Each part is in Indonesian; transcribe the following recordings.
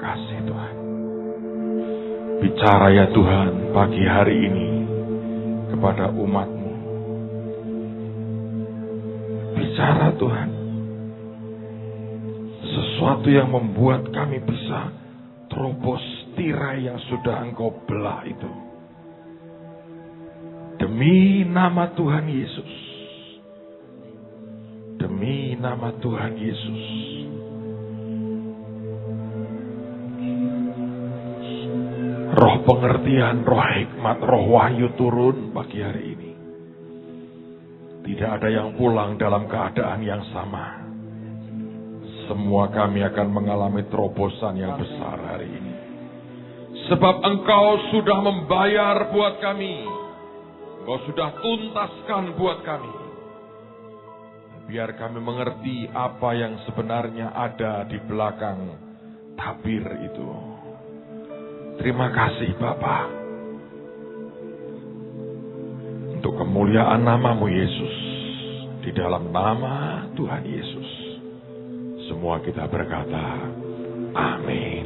kasih Tuhan. Bicara ya Tuhan pagi hari ini kepada umat-Mu. Bicara Tuhan. Sesuatu yang membuat kami bisa terobos tirai yang sudah Engkau belah itu. Demi nama Tuhan Yesus. Demi nama Tuhan Yesus. Roh pengertian, roh hikmat, roh wahyu turun pagi hari ini. Tidak ada yang pulang dalam keadaan yang sama. Semua kami akan mengalami terobosan yang besar hari ini. Sebab Engkau sudah membayar buat kami. Engkau sudah tuntaskan buat kami. Biar kami mengerti apa yang sebenarnya ada di belakang tabir itu. Terima kasih Bapa. Untuk kemuliaan nama-Mu Yesus. Di dalam nama Tuhan Yesus. Semua kita berkata, amin.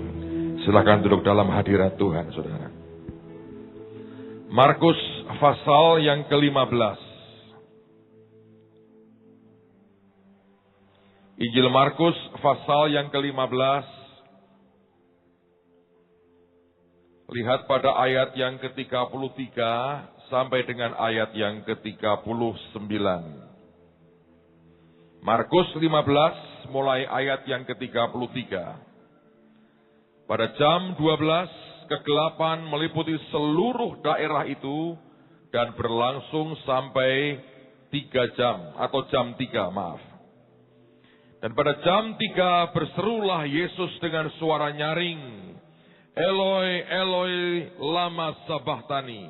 Silakan duduk dalam hadirat Tuhan, saudara. Markus pasal yang ke-15. Injil Markus pasal yang ke-15. Lihat pada ayat yang ke-33 sampai dengan ayat yang ke-39. Markus 15 mulai ayat yang ke-33. Pada jam 12 kegelapan meliputi seluruh daerah itu dan berlangsung sampai 3 jam atau jam 3, maaf. Dan pada jam 3 berserulah Yesus dengan suara nyaring, Eloi, Eloi, lama sabachthani,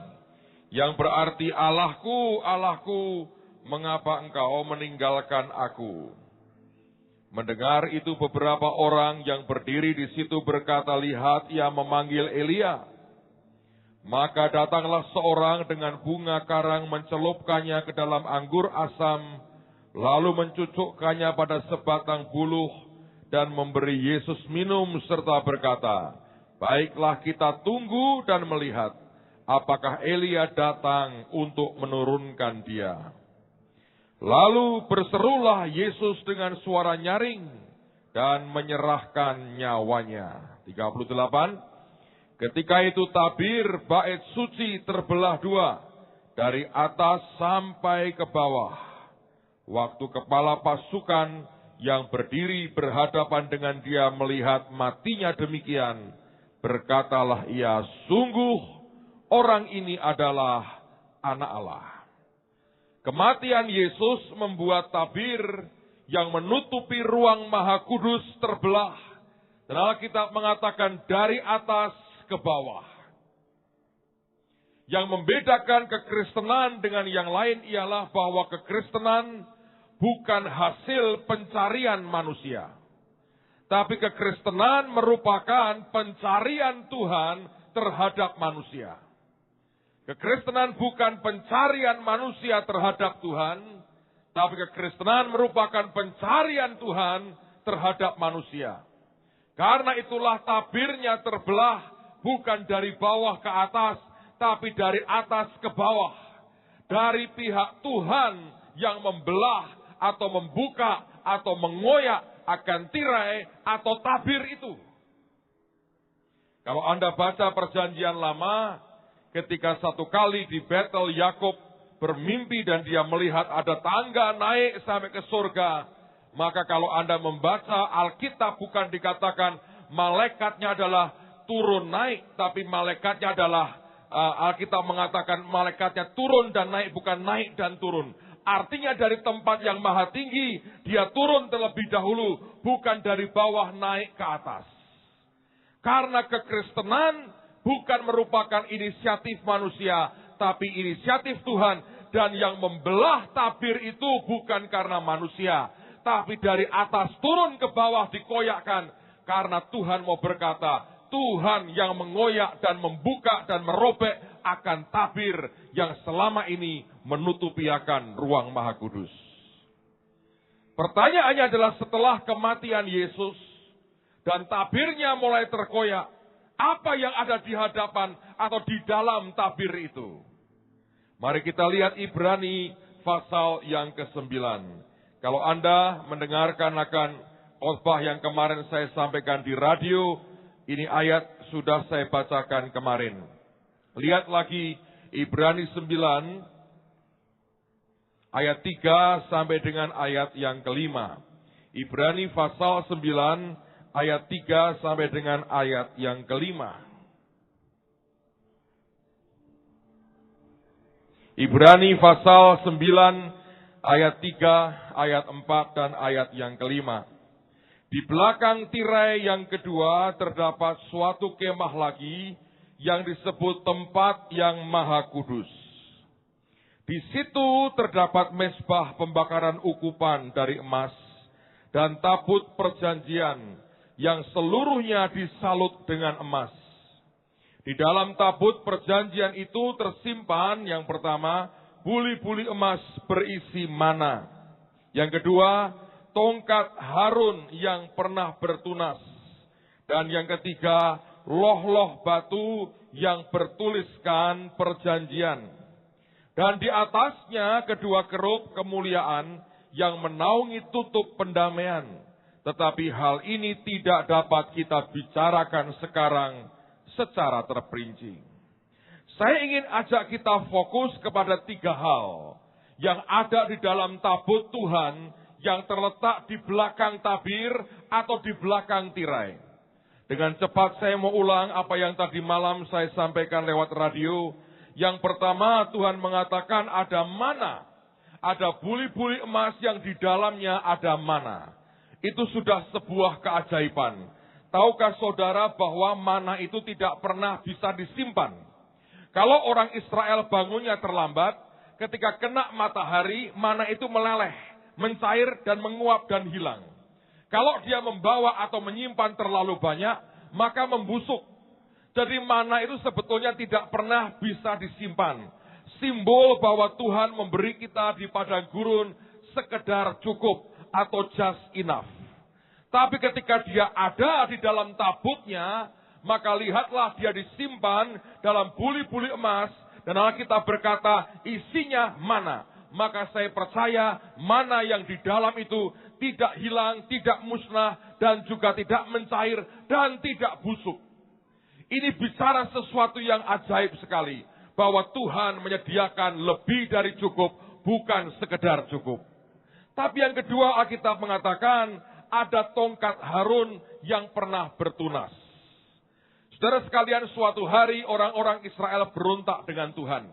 yang berarti Allahku, Allahku, mengapa engkau meninggalkan aku? Mendengar itu beberapa orang yang berdiri di situ berkata, lihat ia memanggil Elia. Maka datanglah seorang dengan bunga karang mencelupkannya ke dalam anggur asam, lalu mencucukkannya pada sebatang buluh dan memberi Yesus minum serta berkata, baiklah kita tunggu dan melihat apakah Elia datang untuk menurunkan dia. Lalu berserulah Yesus dengan suara nyaring dan menyerahkan nyawanya. 38. Ketika itu tabir bait suci terbelah dua, dari atas sampai ke bawah. Waktu kepala pasukan yang berdiri berhadapan dengan dia melihat matinya demikian, berkatalah ia, sungguh orang ini adalah Anak Allah. Kematian Yesus membuat tabir yang menutupi ruang Maha Kudus terbelah. Dan Alkitab mengatakan dari atas ke bawah. Yang membedakan kekristenan dengan yang lain ialah bahwa kekristenan bukan hasil pencarian manusia. Tapi kekristenan merupakan pencarian Tuhan terhadap manusia. Kekristenan bukan pencarian manusia terhadap Tuhan, tapi kekristenan merupakan pencarian Tuhan terhadap manusia. Karena itulah tabirnya terbelah bukan dari bawah ke atas, tapi dari atas ke bawah. Dari pihak Tuhan yang membelah atau membuka atau mengoyak akan tirai atau tabir itu. Kalau Anda baca perjanjian lama, ketika satu kali di Betel Yakub bermimpi dan dia melihat ada tangga naik sampai ke surga. Maka kalau Anda membaca Alkitab bukan dikatakan malaikatnya adalah turun naik. Tapi malaikatnya adalah, Alkitab mengatakan malaikatnya turun dan naik, bukan naik dan turun. Artinya dari tempat yang maha tinggi, dia turun terlebih dahulu. Bukan dari bawah naik ke atas. Karena kekristenan bukan merupakan inisiatif manusia, tapi inisiatif Tuhan. Dan yang membelah tabir itu bukan karena manusia, tapi dari atas turun ke bawah dikoyakkan. Karena Tuhan mau berkata, Tuhan yang mengoyak dan membuka dan merobek akan tabir yang selama ini menutupi akan ruang Maha Kudus. Pertanyaannya adalah setelah kematian Yesus dan tabirnya mulai terkoyak. Apa yang ada di hadapan atau di dalam tabir itu? Mari kita lihat Ibrani pasal yang ke-9. Kalau Anda mendengarkan akan khotbah yang kemarin saya sampaikan di radio, ini ayat sudah saya bacakan kemarin. Lihat lagi Ibrani 9 ayat 3 sampai dengan ayat yang ke-5. Ibrani pasal 9 ayat 3 sampai dengan ayat yang ke-5. Ibrani pasal 9 ayat 3, ayat 4 dan ayat yang ke-5. Di belakang tirai yang kedua terdapat suatu kemah lagi yang disebut tempat yang maha kudus. Di situ terdapat mezbah pembakaran ukupan dari emas dan tabut perjanjian yang seluruhnya disalut dengan emas. Di dalam tabut perjanjian itu tersimpan yang pertama, buli-buli emas berisi mana. Yang kedua, tongkat Harun yang pernah bertunas. Dan yang ketiga, loh-loh batu yang bertuliskan perjanjian. Dan di atasnya kedua kerub kemuliaan yang menaungi tutup pendamaian. Tetapi hal ini tidak dapat kita bicarakan sekarang secara terperinci. Saya ingin ajak kita fokus kepada 3 hal yang ada di dalam tabut Tuhan yang terletak di belakang tabir atau di belakang tirai. Dengan cepat saya mau ulang apa yang tadi malam saya sampaikan lewat radio. Yang pertama, Tuhan mengatakan ada mana. Ada buli-buli emas yang di dalamnya ada mana. Itu sudah sebuah keajaiban. Tahukah saudara bahwa mana itu tidak pernah bisa disimpan? Kalau orang Israel bangunnya terlambat, ketika kena matahari, mana itu meleleh, mencair dan menguap dan hilang. Kalau dia membawa atau menyimpan terlalu banyak, maka membusuk. Jadi mana itu sebetulnya tidak pernah bisa disimpan. Simbol bahwa Tuhan memberi kita di padang gurun sekedar cukup atau just enough. Tapi ketika dia ada di dalam tabutnya, maka lihatlah dia disimpan dalam buli-buli emas. Dan Alkitab berkata isinya mana. Maka saya percaya mana yang di dalam itu tidak hilang, tidak musnah, dan juga tidak mencair, dan tidak busuk. Ini bicara sesuatu yang ajaib sekali. Bahwa Tuhan menyediakan lebih dari cukup, bukan sekedar cukup. Tapi yang kedua Alkitab mengatakan ada tongkat Harun yang pernah bertunas. Saudara sekalian, suatu hari orang-orang Israel berontak dengan Tuhan.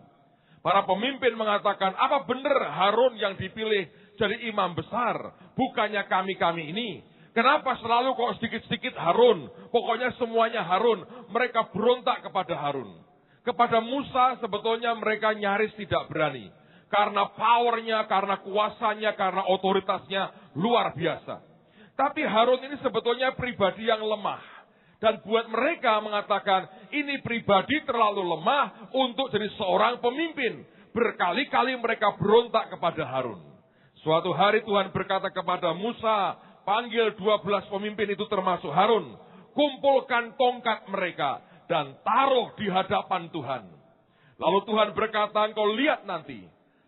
Para pemimpin mengatakan, apa benar Harun yang dipilih jadi imam besar? Bukannya kami-kami ini. Kenapa selalu kok sedikit-sedikit Harun? Pokoknya semuanya Harun. Mereka berontak kepada Harun. Kepada Musa sebetulnya mereka nyaris tidak berani. Karena powernya, karena kuasanya, karena otoritasnya luar biasa. Tapi Harun ini sebetulnya pribadi yang lemah. Dan buat mereka mengatakan, ini pribadi terlalu lemah untuk jadi seorang pemimpin. Berkali-kali mereka berontak kepada Harun. Suatu hari Tuhan berkata kepada Musa, panggil 12 pemimpin itu termasuk Harun. Kumpulkan tongkat mereka dan taruh di hadapan Tuhan. Lalu Tuhan berkata, engkau lihat nanti.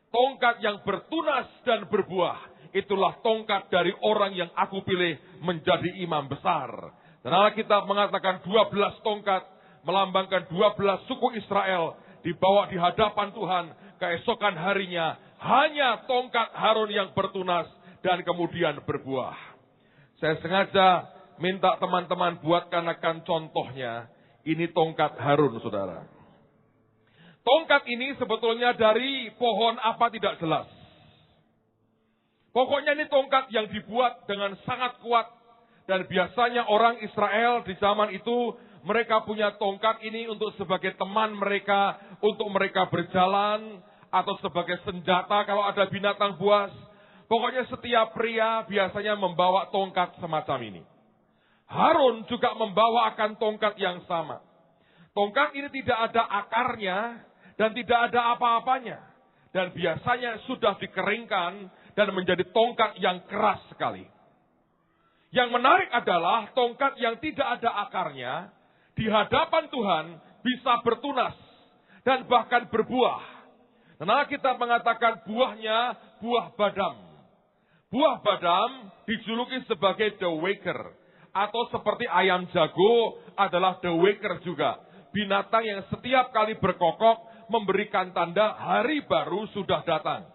Tongkat yang bertunas dan berbuah. Itulah tongkat dari orang yang aku pilih menjadi imam besar. Dan Alkitab mengatakan 12 tongkat melambangkan 12 suku Israel dibawa di hadapan Tuhan. Keesokan harinya hanya tongkat Harun yang bertunas dan kemudian berbuah. Saya sengaja minta teman-teman buatkan akan contohnya. Ini tongkat Harun, saudara. Tongkat ini sebetulnya dari pohon apa tidak jelas. Pokoknya ini tongkat yang dibuat dengan sangat kuat. Dan biasanya orang Israel di zaman itu, mereka punya tongkat ini untuk sebagai teman mereka, untuk mereka berjalan, atau sebagai senjata kalau ada binatang buas. Pokoknya setiap pria biasanya membawa tongkat semacam ini. Harun juga membawa akan tongkat yang sama. Tongkat ini tidak ada akarnya, dan tidak ada apa-apanya. Dan biasanya sudah dikeringkan, dan menjadi tongkat yang keras sekali. Yang menarik adalah tongkat yang tidak ada akarnya di hadapan Tuhan bisa bertunas dan bahkan berbuah. Dan Alkitab mengatakan buahnya buah badam. Buah badam dijuluki sebagai the waker. Atau seperti ayam jago adalah the waker juga. Binatang yang setiap kali berkokok memberikan tanda hari baru sudah datang.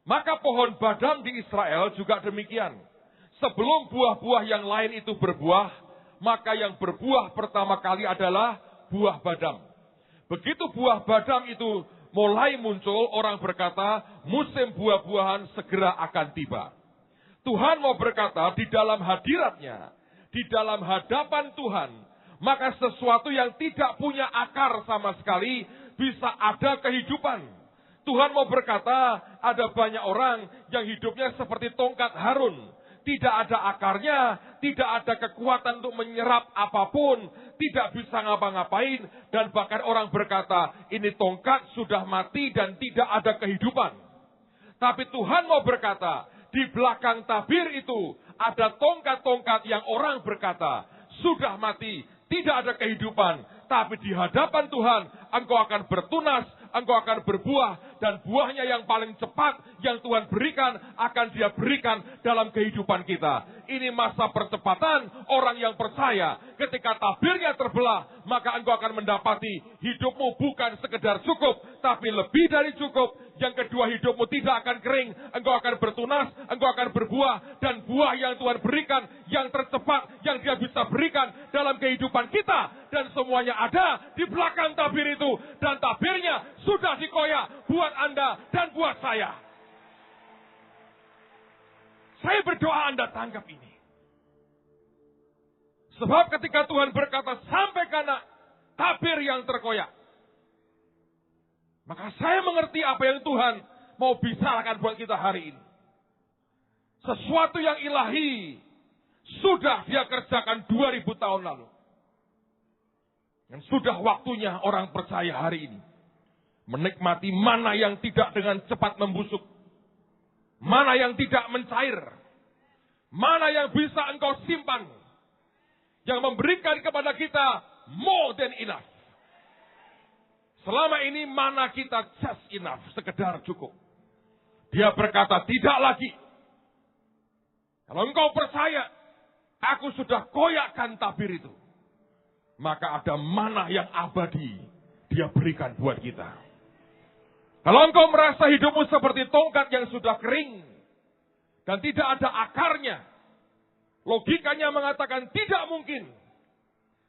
Maka pohon badam di Israel juga demikian. Sebelum buah-buah yang lain itu berbuah, maka yang berbuah pertama kali adalah buah badam. Begitu buah badam itu mulai muncul, orang berkata, musim buah-buahan segera akan tiba. Tuhan mau berkata, di dalam hadiratnya, di dalam hadapan Tuhan, maka sesuatu yang tidak punya akar sama sekali bisa ada kehidupan. Tuhan mau berkata, ada banyak orang yang hidupnya seperti tongkat Harun. Tidak ada akarnya, tidak ada kekuatan untuk menyerap apapun, tidak bisa ngapa-ngapain, dan bahkan orang berkata, ini tongkat sudah mati dan tidak ada kehidupan. Tapi Tuhan mau berkata, di belakang tabir itu ada tongkat-tongkat yang orang berkata, sudah mati, tidak ada kehidupan, tapi di hadapan Tuhan, engkau akan bertunas, engkau akan berbuah, dan buahnya yang paling cepat yang Tuhan berikan, akan Dia berikan dalam kehidupan kita. Ini masa percepatan orang yang percaya. Ketika tabirnya terbelah, maka engkau akan mendapati hidupmu bukan sekedar cukup, tapi lebih dari cukup. Yang kedua, hidupmu tidak akan kering, engkau akan bertunas, engkau akan berbuah, dan buah yang Tuhan berikan, yang tercepat, yang Dia bisa berikan dalam kehidupan kita, dan semuanya ada di belakang tabir itu, dan tabirnya sudah dikoyak buat Anda dan buat saya. Saya berdoa Anda tangkap ini. Sebab ketika Tuhan berkata, sampai karena tabir yang terkoyak, maka saya mengerti apa yang Tuhan mau bicarakan buat kita hari ini. Sesuatu yang ilahi sudah Dia kerjakan 2000 tahun lalu. Dan sudah waktunya orang percaya hari ini menikmati mana yang tidak dengan cepat membusuk, mana yang tidak mencair, mana yang bisa engkau simpan, yang memberikan kepada kita more than enough. Selama ini mana kita just enough, sekedar cukup. Dia berkata tidak lagi. Kalau engkau percaya, aku sudah koyakkan tabir itu, maka ada mana yang abadi Dia berikan buat kita. Kalau engkau merasa hidupmu seperti tongkat yang sudah kering dan tidak ada akarnya, logikanya mengatakan tidak mungkin.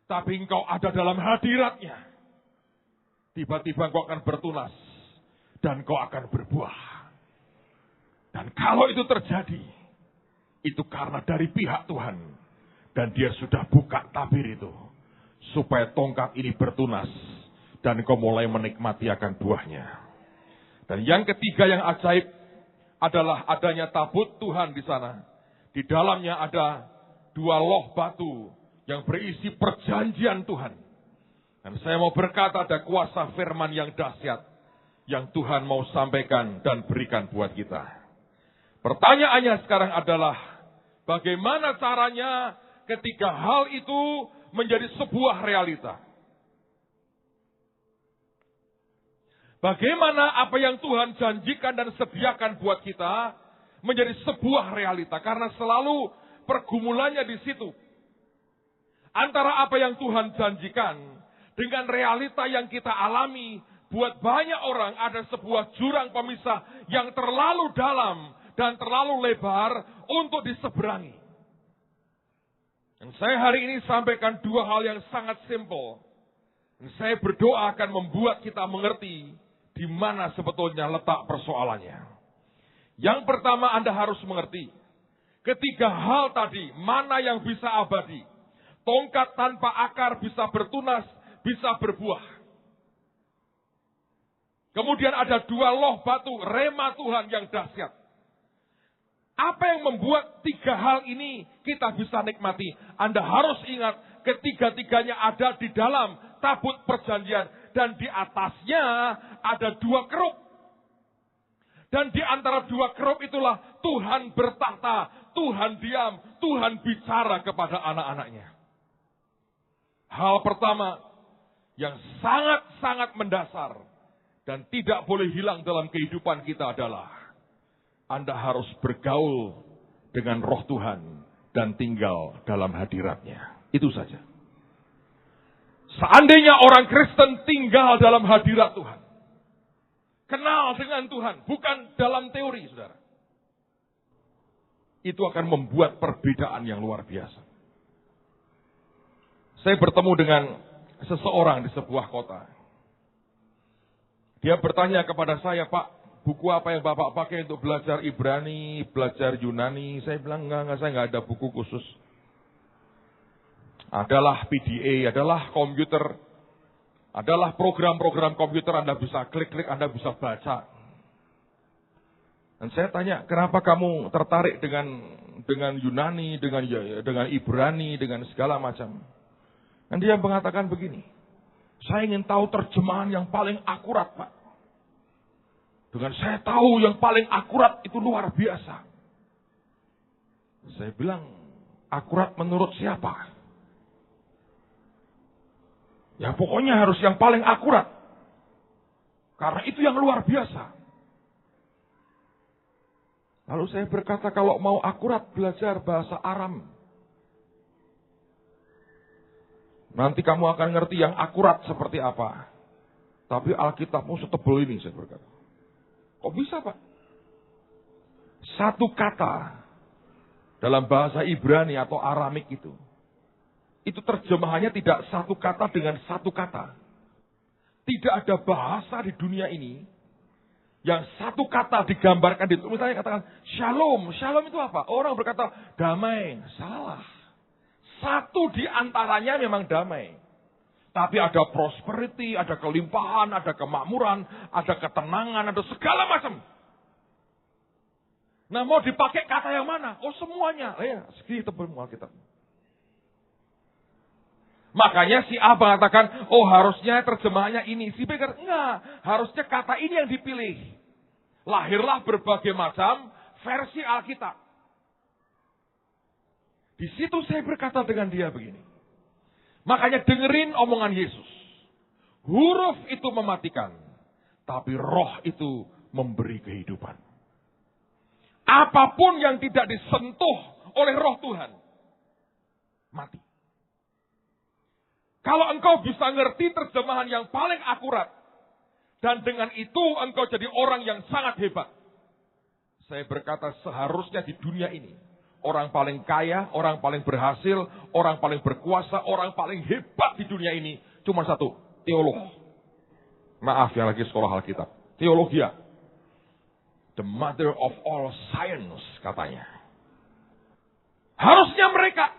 Tapi engkau ada dalam hadiratnya, tiba-tiba engkau akan bertunas dan engkau akan berbuah. Dan kalau itu terjadi, itu karena dari pihak Tuhan, dan Dia sudah buka tabir itu supaya tongkat ini bertunas dan engkau mulai menikmati akan buahnya. Dan yang ketiga yang ajaib adalah adanya tabut Tuhan di sana. Di dalamnya ada 2 loh batu yang berisi perjanjian Tuhan. Dan saya mau berkata, ada kuasa firman yang dahsyat yang Tuhan mau sampaikan dan berikan buat kita. Pertanyaannya sekarang adalah, bagaimana caranya ketika hal itu menjadi sebuah realita? Bagaimana apa yang Tuhan janjikan dan sediakan buat kita menjadi sebuah realita? Karena selalu pergumulannya di situ. Antara apa yang Tuhan janjikan dengan realita yang kita alami, buat banyak orang ada sebuah jurang pemisah yang terlalu dalam dan terlalu lebar untuk diseberangi. Dan saya hari ini sampaikan 2 hal yang sangat simpel. Dan saya berdoa akan membuat kita mengerti di mana sebetulnya letak persoalannya. Yang pertama, Anda harus mengerti, ketiga hal tadi, mana yang bisa abadi. Tongkat tanpa akar bisa bertunas, bisa berbuah. Kemudian ada 2 loh batu, rema Tuhan yang dahsyat. Apa yang membuat 3 hal ini kita bisa nikmati? Anda harus ingat, ketiga-tiganya ada di dalam tabut perjanjian. Dan di atasnya ada 2 keruk. Dan di antara dua kerub itulah Tuhan bertahta, Tuhan diam, Tuhan bicara kepada anak-anaknya. Hal pertama yang sangat-sangat mendasar dan tidak boleh hilang dalam kehidupan kita adalah Anda harus bergaul dengan roh Tuhan dan tinggal dalam hadirat-Nya. Itu saja. Seandainya orang Kristen tinggal dalam hadirat Tuhan, kenal dengan Tuhan, bukan dalam teori, saudara. Itu akan membuat perbedaan yang luar biasa. Saya bertemu dengan seseorang di sebuah kota. Dia bertanya kepada saya, Pak, buku apa yang Bapak pakai untuk belajar Ibrani, belajar Yunani? Saya bilang, enggak, saya enggak ada buku khusus. Adalah PDA, adalah komputer, adalah program-program komputer Anda bisa klik-klik, Anda bisa baca. Dan saya tanya, kenapa kamu tertarik dengan Yunani, dengan Ibrani, dengan segala macam? Dan dia mengatakan begini, saya ingin tahu terjemahan yang paling akurat, Pak. Dengan saya tahu yang paling akurat itu luar biasa. Saya bilang, akurat menurut siapa? Ya pokoknya harus yang paling akurat. Karena itu yang luar biasa. Lalu saya berkata, kalau mau akurat belajar bahasa Aram. Nanti kamu akan ngerti yang akurat seperti apa. Tapi Alkitabmu setebal ini, saya berkata. Kok bisa, Pak? Satu kata dalam bahasa Ibrani atau Aramik itu terjemahannya tidak satu kata dengan satu kata. Tidak ada bahasa di dunia ini yang satu kata digambarkan di misalnya katakan shalom. Shalom itu apa? Orang berkata damai. Salah. Satu di antaranya memang damai. Tapi ada prosperity, ada kelimpahan, ada kemakmuran, ada ketenangan, ada segala macam. Nah, mau dipakai kata yang mana? Oh, semuanya. Ya, segini tebal Alkitab. Makanya si A mengatakan, oh harusnya terjemahannya ini. Si B kata, enggak, harusnya kata ini yang dipilih. Lahirlah berbagai macam versi Alkitab. Di situ saya berkata dengan dia begini. Makanya dengerin omongan Yesus. Huruf itu mematikan, tapi roh itu memberi kehidupan. Apapun yang tidak disentuh oleh roh Tuhan, mati. Kalau engkau bisa ngerti terjemahan yang paling akurat, dan dengan itu engkau jadi orang yang sangat hebat. Saya berkata seharusnya di dunia ini, orang paling kaya, orang paling berhasil, orang paling berkuasa, orang paling hebat di dunia ini, cuma satu, teolog. Maaf yang lagi sekolah Alkitab. Teologia. The mother of all science, katanya. Harusnya mereka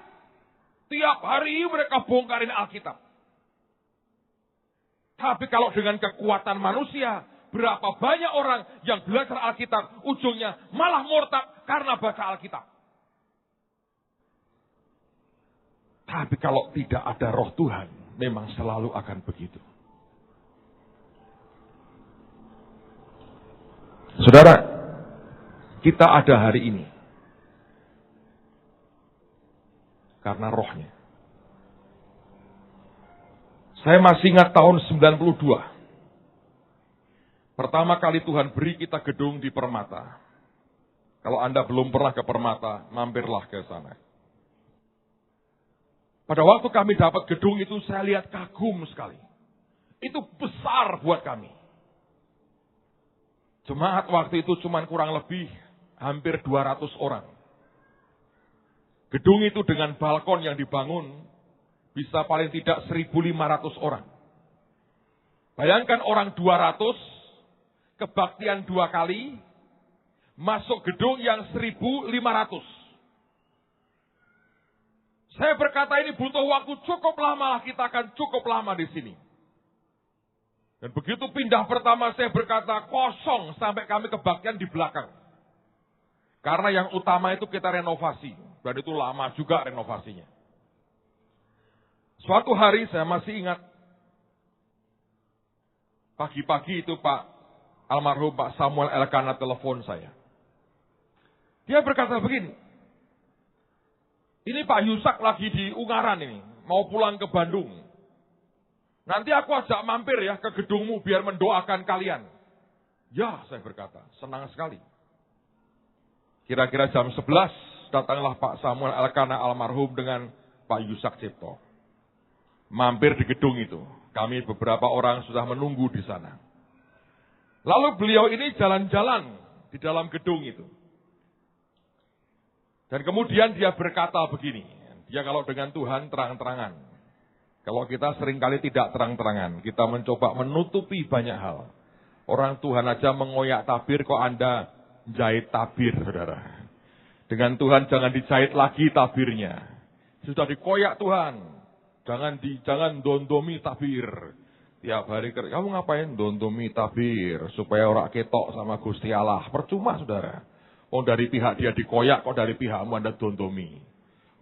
tiap hari mereka bongkarin Alkitab. Tapi kalau dengan kekuatan manusia, berapa banyak orang yang belajar Alkitab, ujungnya malah murtad karena baca Alkitab. Tapi kalau tidak ada roh Tuhan, memang selalu akan begitu. Saudara, kita ada hari ini karena rohnya. Saya masih ingat tahun 92. Pertama kali Tuhan beri kita gedung di Permata. Kalau Anda belum pernah ke Permata, mampirlah ke sana. Pada waktu kami dapat gedung itu, saya lihat kagum sekali. Itu besar buat kami. Jemaat waktu itu cuma kurang lebih hampir 200 orang. Gedung itu dengan balkon yang dibangun, bisa paling tidak 1.500 orang. Bayangkan orang 200, kebaktian 2 kali, masuk gedung yang 1.500. Saya berkata ini butuh waktu cukup lama, kita akan cukup lama di sini. Dan begitu pindah pertama saya berkata kosong sampai kami kebaktian di belakang. Karena yang utama itu kita renovasi. Dan itu lama juga renovasinya. Suatu hari saya masih ingat. Pagi-pagi itu Pak almarhum Pak Samuel Elkanah telepon saya. Dia berkata begini, ini Pak Yusak lagi di Ungaran ini, mau pulang ke Bandung. Nanti aku ajak mampir ya ke gedungmu biar mendoakan kalian. Ya, saya berkata, senang sekali. Kira-kira jam 11, datanglah Pak Samuel Elkanah almarhum dengan Pak Yusak Cipto. Mampir di gedung itu. Kami beberapa orang sudah menunggu di sana. Lalu beliau ini jalan-jalan di dalam gedung itu. Dan kemudian dia berkata begini, dia kalau dengan Tuhan terang-terangan. Kalau kita seringkali tidak terang-terangan, kita mencoba menutupi banyak hal. Orang Tuhan aja mengoyak tabir, kok Anda jahit tabir, saudara. Dengan Tuhan jangan dijahit lagi tabirnya. Sudah dikoyak Tuhan, jangan dondomi tabir. Tiap hari, kamu ngapain dondomi tabir, supaya orang ketok sama Gusti Allah. Percuma, saudara. Oh dari pihak dia dikoyak, kok dari pihakmu Anda dondomi.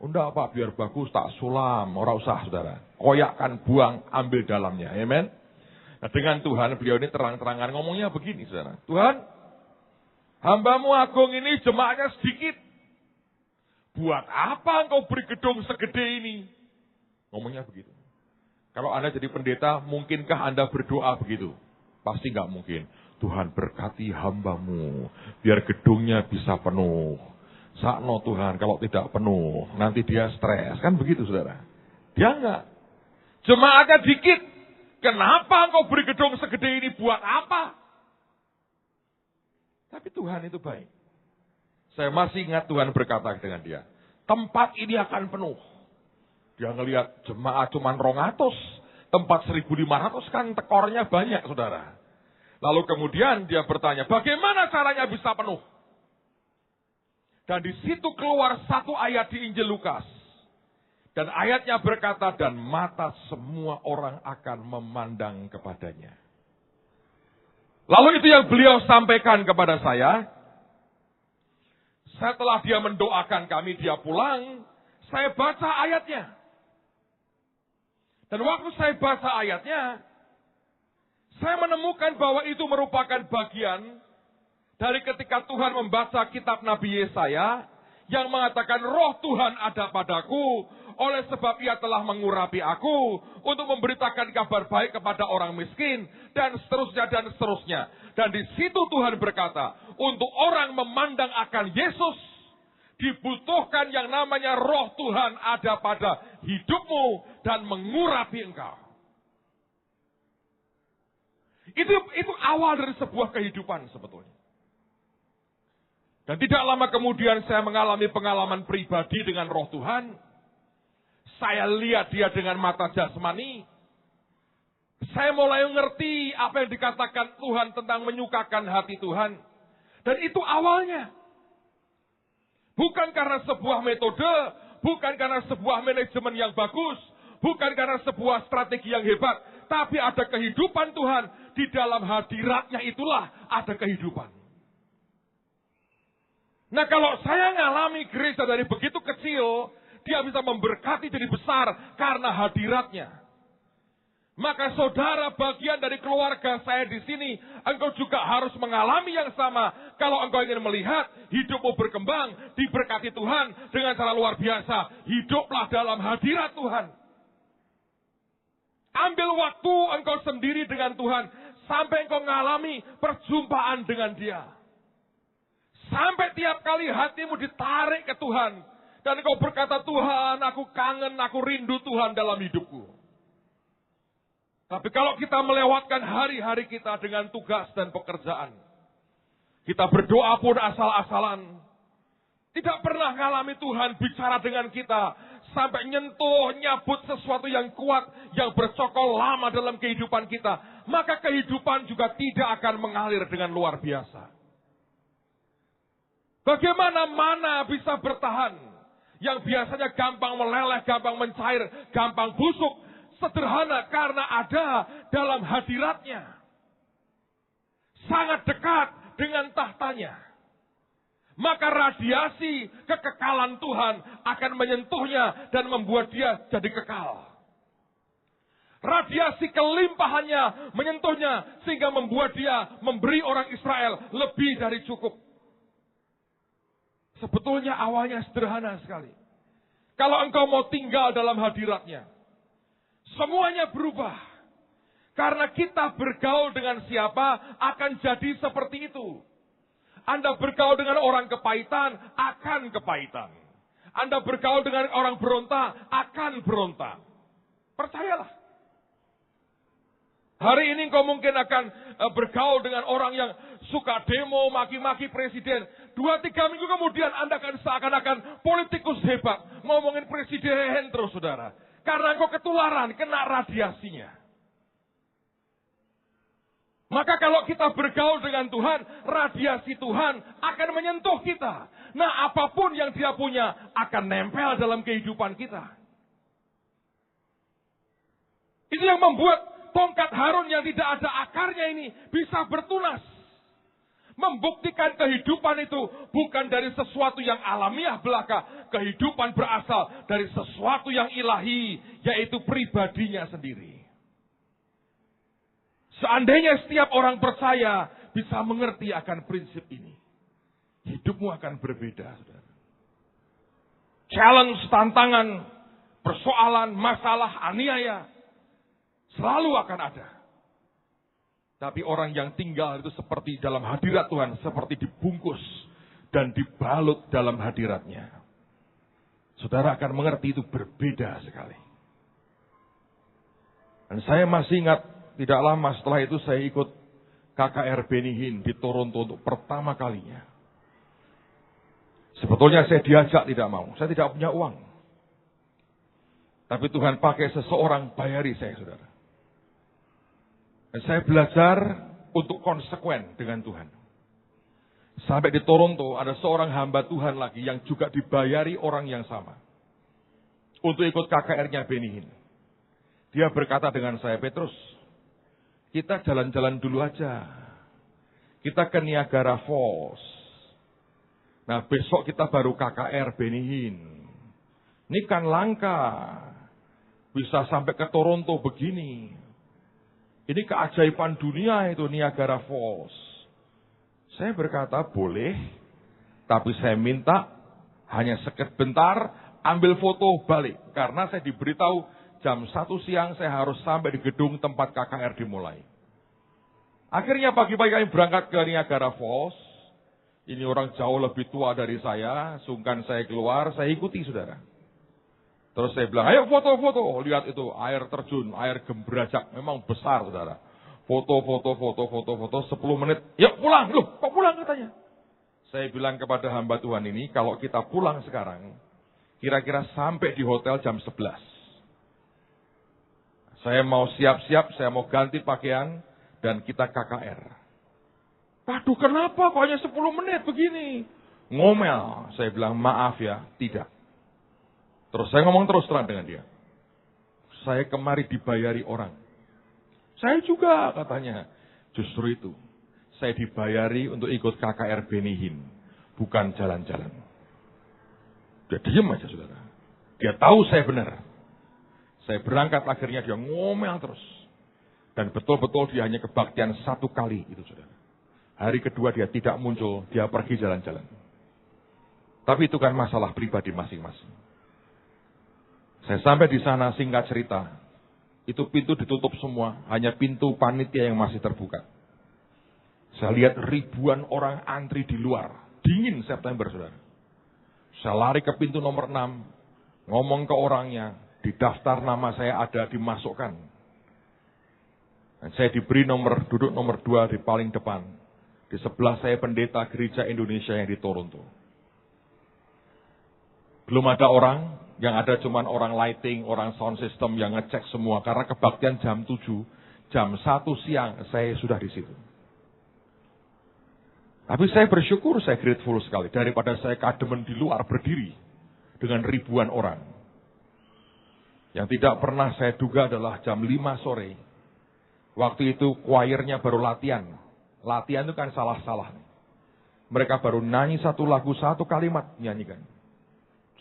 Enggak Pak, biar bagus tak sulam, orang usah saudara. Koyakkan, buang, ambil dalamnya, amen. Nah dengan Tuhan, beliau ini terang-terangan ngomongnya begini saudara. Tuhan, hambamu Agung ini jemaahnya sedikit. Buat apa engkau beri gedung segede ini? Ngomongnya begitu. Kalau Anda jadi pendeta, mungkinkah Anda berdoa begitu? Pasti nggak mungkin. Tuhan berkati hambamu, biar gedungnya bisa penuh. Sakno Tuhan, kalau tidak penuh, nanti dia stres. Kan begitu saudara. Dia enggak. Jemaatnya dikit. Kenapa engkau beri gedung segede ini? Buat apa? Tapi Tuhan itu baik. Saya masih ingat Tuhan berkata dengan dia, tempat ini akan penuh. Dia ngelihat jemaat cuma 200, tempat 1.500 kan tekornya banyak saudara. Lalu kemudian dia bertanya, bagaimana caranya bisa penuh? Dan di situ keluar satu ayat di Injil Lukas. Dan ayatnya berkata, dan mata semua orang akan memandang kepadanya. Lalu itu yang beliau sampaikan kepada saya. Setelah dia mendoakan kami, dia pulang. Saya baca ayatnya. Dan waktu saya baca ayatnya, saya menemukan bahwa itu merupakan bagian dari ketika Tuhan membaca kitab Nabi Yesaya yang mengatakan roh Tuhan ada padaku oleh sebab ia telah mengurapi aku untuk memberitakan kabar baik kepada orang miskin dan seterusnya dan seterusnya. Dan di situ Tuhan berkata, untuk orang memandang akan Yesus dibutuhkan yang namanya roh Tuhan ada pada hidupmu dan mengurapi engkau. Itu awal dari sebuah kehidupan sebetulnya. Dan tidak lama kemudian saya mengalami pengalaman pribadi dengan roh Tuhan. Saya lihat dia dengan mata jasmani. Saya mulai mengerti apa yang dikatakan Tuhan tentang menyukakan hati Tuhan. Dan itu awalnya. Bukan karena sebuah metode, bukan karena sebuah manajemen yang bagus, bukan karena sebuah strategi yang hebat. Tapi ada kehidupan Tuhan. Di dalam hadiratnya itulah ada kehidupan. Nah kalau saya ngalami gereja dari begitu kecil, dia bisa memberkati jadi besar karena hadiratnya. Maka saudara bagian dari keluarga saya di sini, engkau juga harus mengalami yang sama. Kalau engkau ingin melihat hidupmu berkembang, diberkati Tuhan dengan cara luar biasa. Hiduplah dalam hadirat Tuhan. Ambil waktu engkau sendiri dengan Tuhan. Sampai engkau mengalami perjumpaan dengan dia. Sampai tiap kali hatimu ditarik ke Tuhan. Dan engkau berkata, Tuhan aku kangen, aku rindu Tuhan dalam hidupku. Tapi kalau kita melewatkan hari-hari kita dengan tugas dan pekerjaan. Kita berdoa pun asal-asalan. Tidak pernah mengalami Tuhan bicara dengan kita. Sampai nyentuh, nyabut sesuatu yang kuat, yang bercokol lama dalam kehidupan kita. Maka kehidupan juga tidak akan mengalir dengan luar biasa. Bagaimana mana bisa bertahan? Yang biasanya gampang meleleh, gampang mencair, gampang busuk. Sederhana karena ada dalam hadiratnya. Sangat dekat dengan tahtanya. Maka radiasi kekekalan Tuhan akan menyentuhnya dan membuat dia jadi kekal. Radiasi kelimpahannya menyentuhnya sehingga membuat dia memberi orang Israel lebih dari cukup. Sebetulnya awalnya sederhana sekali. Kalau engkau mau tinggal dalam hadiratnya, semuanya berubah. Karena kita bergaul dengan siapa akan jadi seperti itu. Anda bergaul dengan orang kepahitan, akan kepahitan. Anda bergaul dengan orang berontak, akan berontak. Percayalah. Hari ini kau mungkin akan bergaul dengan orang yang suka demo, maki-maki presiden. 2-3 minggu kemudian Anda akan seakan-akan politikus hebat. Ngomongin presiden terus, saudara. Karena kau ketularan, kena radiasinya. Maka kalau kita bergaul dengan Tuhan, radiasi Tuhan akan menyentuh kita. Nah, apapun yang dia punya akan nempel dalam kehidupan kita. Itu yang membuat tongkat Harun yang tidak ada akarnya ini bisa bertunas. Membuktikan kehidupan itu bukan dari sesuatu yang alamiah belaka. Kehidupan berasal dari sesuatu yang ilahi, yaitu pribadinya sendiri. Seandainya setiap orang percaya bisa mengerti akan prinsip ini, hidupmu akan berbeda, saudara. Challenge, tantangan, persoalan, masalah, aniaya selalu akan ada. Tapi orang yang tinggal itu seperti dalam hadirat Tuhan, seperti dibungkus dan dibalut dalam hadiratnya. Saudara akan mengerti itu berbeda sekali. Dan saya masih ingat, tidak lama setelah itu saya ikut KKR Benihin di Toronto untuk pertama kalinya. Sebetulnya saya diajak tidak mau. Saya tidak punya uang. Tapi Tuhan pakai seseorang bayari saya, saudara. Dan saya belajar untuk konsekuen dengan Tuhan. Sampai di Toronto ada seorang hamba Tuhan lagi yang juga dibayari orang yang sama. Untuk ikut KKR-nya Benihin. Dia berkata dengan saya, Petrus, kita jalan-jalan dulu aja. Kita ke Niagara Falls. Nah, besok kita baru KKR Benihin. Ini kan langka. Bisa sampai ke Toronto begini. Ini keajaiban dunia itu Niagara Falls. Saya berkata, boleh. Tapi saya minta hanya sebentar ambil foto balik. Karena saya diberitahu jam 1 siang saya harus sampai di gedung tempat KKR dimulai. Akhirnya pagi-pagi kami berangkat ke Niagara Falls. Ini orang jauh lebih tua dari saya. Sungkan saya keluar, saya ikuti, saudara. Terus saya bilang, ayo foto-foto. Lihat itu, air terjun, air gembrajak. Memang besar, saudara. Foto, 10 menit. Yuk pulang. Loh, kok pulang katanya? Saya bilang kepada hamba Tuhan ini, kalau kita pulang sekarang, kira-kira sampai di hotel jam 11. Saya mau siap-siap, saya mau ganti pakaian, dan kita KKR. Waduh, kenapa kok hanya 10 menit begini? Ngomel. Saya bilang, maaf ya, tidak. Terus saya ngomong terus terang dengan dia. Saya kemari dibayari orang. Saya juga, katanya. Justru itu. Saya dibayari untuk ikut KKR Benihin. Bukan jalan-jalan. Dia diam aja, saudara. Dia tahu saya benar. Saya berangkat, akhirnya dia ngomel terus. Dan betul-betul dia hanya kebaktian 1 kali itu, saudara. Hari kedua dia tidak muncul, dia pergi jalan-jalan. Tapi itu kan masalah pribadi masing-masing. Saya sampai di sana, singkat cerita. Itu pintu ditutup semua, hanya pintu panitia yang masih terbuka. Saya lihat ribuan orang antri di luar. Dingin September, saudara. Saya lari ke pintu nomor 6, ngomong ke orangnya. Di daftar nama saya ada, dimasukkan. Dan saya diberi duduk nomor 2 di paling depan. Di sebelah saya pendeta gereja Indonesia yang di Toronto. Belum ada orang, yang ada cuma orang lighting, orang sound system yang ngecek semua. Karena kebaktian jam 7, jam 1 siang saya sudah di situ. Tapi saya bersyukur, saya grateful sekali. Daripada saya kademen di luar berdiri dengan ribuan orang. Yang tidak pernah saya duga adalah jam 5 sore. Waktu itu choirnya baru latihan. Latihan itu kan salah-salah. Mereka baru nyanyi 1 lagu, 1 kalimat nyanyikan.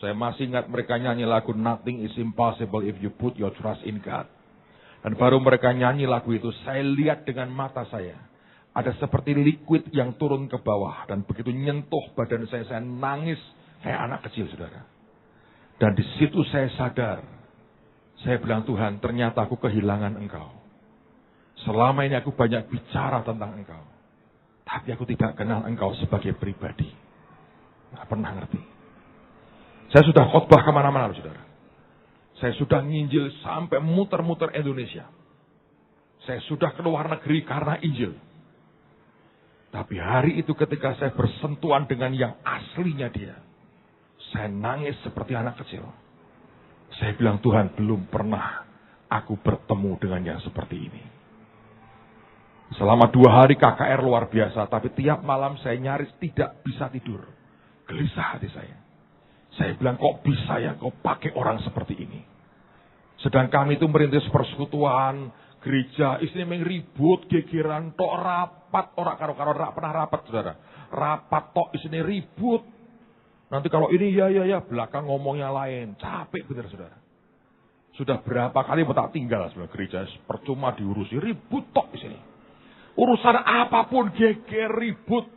Saya masih ingat mereka nyanyi lagu Nothing is impossible if you put your trust in God. Dan baru mereka nyanyi lagu itu, saya lihat dengan mata saya. Ada seperti liquid yang turun ke bawah. Dan begitu nyentuh badan saya nangis kayak anak kecil, saudara. Dan di situ saya sadar. Saya bilang, Tuhan, ternyata aku kehilangan Engkau. Selama ini aku banyak bicara tentang Engkau. Tapi aku tidak kenal Engkau sebagai pribadi. Nggak pernah ngerti. Saya sudah khotbah kemana-mana, saudara. Saya sudah nginjil sampai muter-muter Indonesia. Saya sudah ke luar negeri karena Injil. Tapi hari itu ketika saya bersentuhan dengan yang aslinya dia. Saya nangis seperti anak kecil. Saya bilang, Tuhan, belum pernah aku bertemu dengan yang seperti ini. Selama 2 hari KKR luar biasa. Tapi tiap malam saya nyaris tidak bisa tidur. Gelisah hati saya. Saya bilang, kok bisa ya kau pakai orang seperti ini. Sedang kami itu merintis persekutuan, gereja, isinya ribut, gegeran, tok rapat, orang karo-karo pernah rapat, saudara. Rapat tok isinya ribut. Nanti kalau ini ya, belakang ngomongnya lain. Capek bener, saudara. Sudah berapa kali mau tak tinggal sebenarnya gereja, percuma diurusi, ribut tok isinya. Urusan apapun geger, ribut,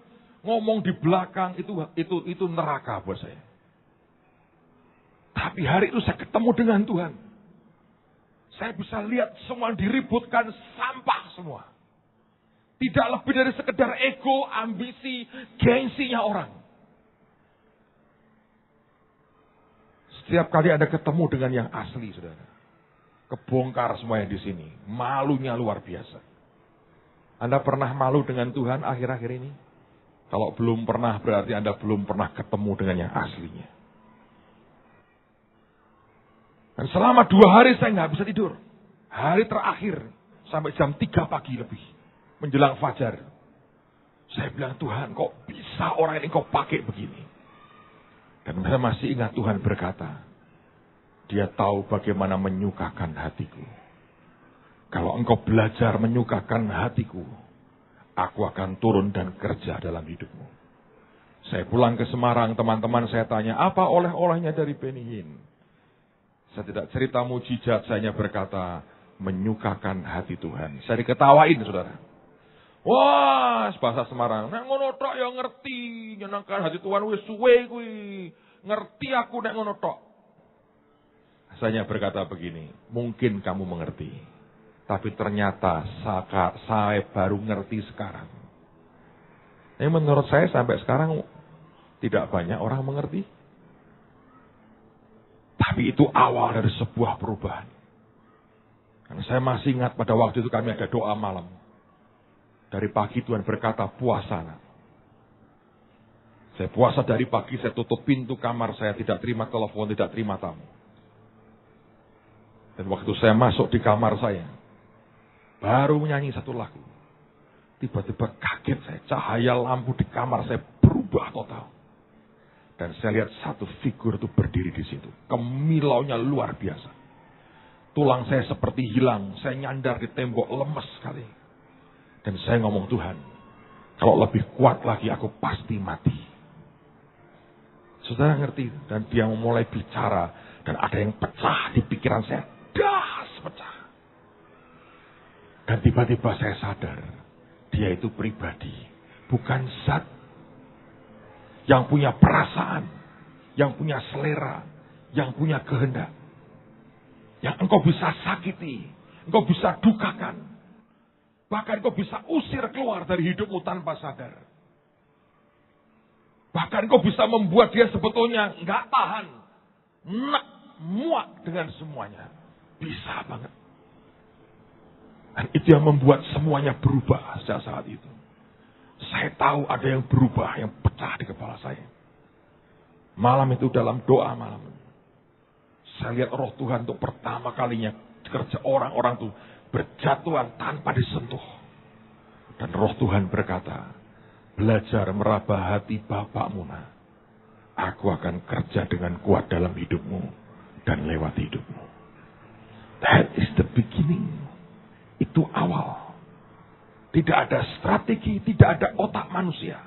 ngomong di belakang itu neraka buat saya. Tapi hari itu saya ketemu dengan Tuhan. Saya bisa lihat semua diributkan, sampah semua. Tidak lebih dari sekedar ego, ambisi, gengsinya orang. Setiap kali Anda ketemu dengan yang asli, saudara. Kebongkar semua yang di sini. Malunya luar biasa. Anda pernah malu dengan Tuhan akhir-akhir ini? Kalau belum pernah, berarti Anda belum pernah ketemu dengan yang aslinya. Dan selama 2 hari saya nggak bisa tidur. Hari terakhir sampai jam 3 pagi lebih. Menjelang fajar. Saya bilang, Tuhan, kok bisa orang ini kau pakai begini? Dan saya masih ingat Tuhan berkata, Dia tahu bagaimana menyukakan hatiku. Kalau engkau belajar menyukakan hatiku, aku akan turun dan kerja dalam hidupmu. Saya pulang ke Semarang, teman-teman saya tanya, apa oleh-olehnya dari Benihin? Saya tidak cerita mujizat, saya hanya berkata, menyukakan hati Tuhan. Saya diketawain, saudara. Wah, bahasa Semarang. Nek ngono tok ya ngerti, nyenangkan hati Tuhan wis suwe kuwi. Ngerti aku nek ngono tok. Saya hanya berkata begini, mungkin kamu mengerti. Tapi ternyata saya baru ngerti sekarang. Ini menurut saya sampai sekarang tidak banyak orang mengerti. Tapi itu awal dari sebuah perubahan. Karena saya masih ingat pada waktu itu kami ada doa malam. Dari pagi Tuhan berkata puasa. Saya puasa dari pagi, saya tutup pintu kamar saya, tidak terima telepon, tidak terima tamu. Dan waktu saya masuk di kamar saya, baru menyanyi satu lagu. Tiba-tiba kaget saya, cahaya lampu di kamar saya berubah total. Dan saya lihat satu figur itu berdiri di situ. Kemilaunya luar biasa. Tulang saya seperti hilang. Saya nyandar di tembok, lemes sekali. Dan saya ngomong, Tuhan, kalau lebih kuat lagi aku pasti mati. Saudara ngerti? Dan dia mulai bicara. Dan ada yang pecah di pikiran saya. Das pecah. Dan tiba-tiba saya sadar. Dia itu pribadi. Bukan zat. Yang punya perasaan, yang punya selera, yang punya kehendak. Yang engkau bisa sakiti, engkau bisa dukakan. Bahkan engkau bisa usir keluar dari hidupmu tanpa sadar. Bahkan engkau bisa membuat dia sebetulnya nggak tahan. Nek, muak dengan semuanya. Bisa banget. Dan itu yang membuat semuanya berubah sejak saat itu. Saya tahu ada yang berubah, yang pecah di kepala saya. Malam itu dalam doa malam. Saya lihat roh Tuhan untuk pertama kalinya kerja orang-orang itu berjatuhan tanpa disentuh. Dan roh Tuhan berkata, belajar meraba hati bapakmu. Aku akan kerja dengan kuat dalam hidupmu dan lewat hidupmu. That is the beginning. Itu awal. Tidak ada strategi, tidak ada otak manusia.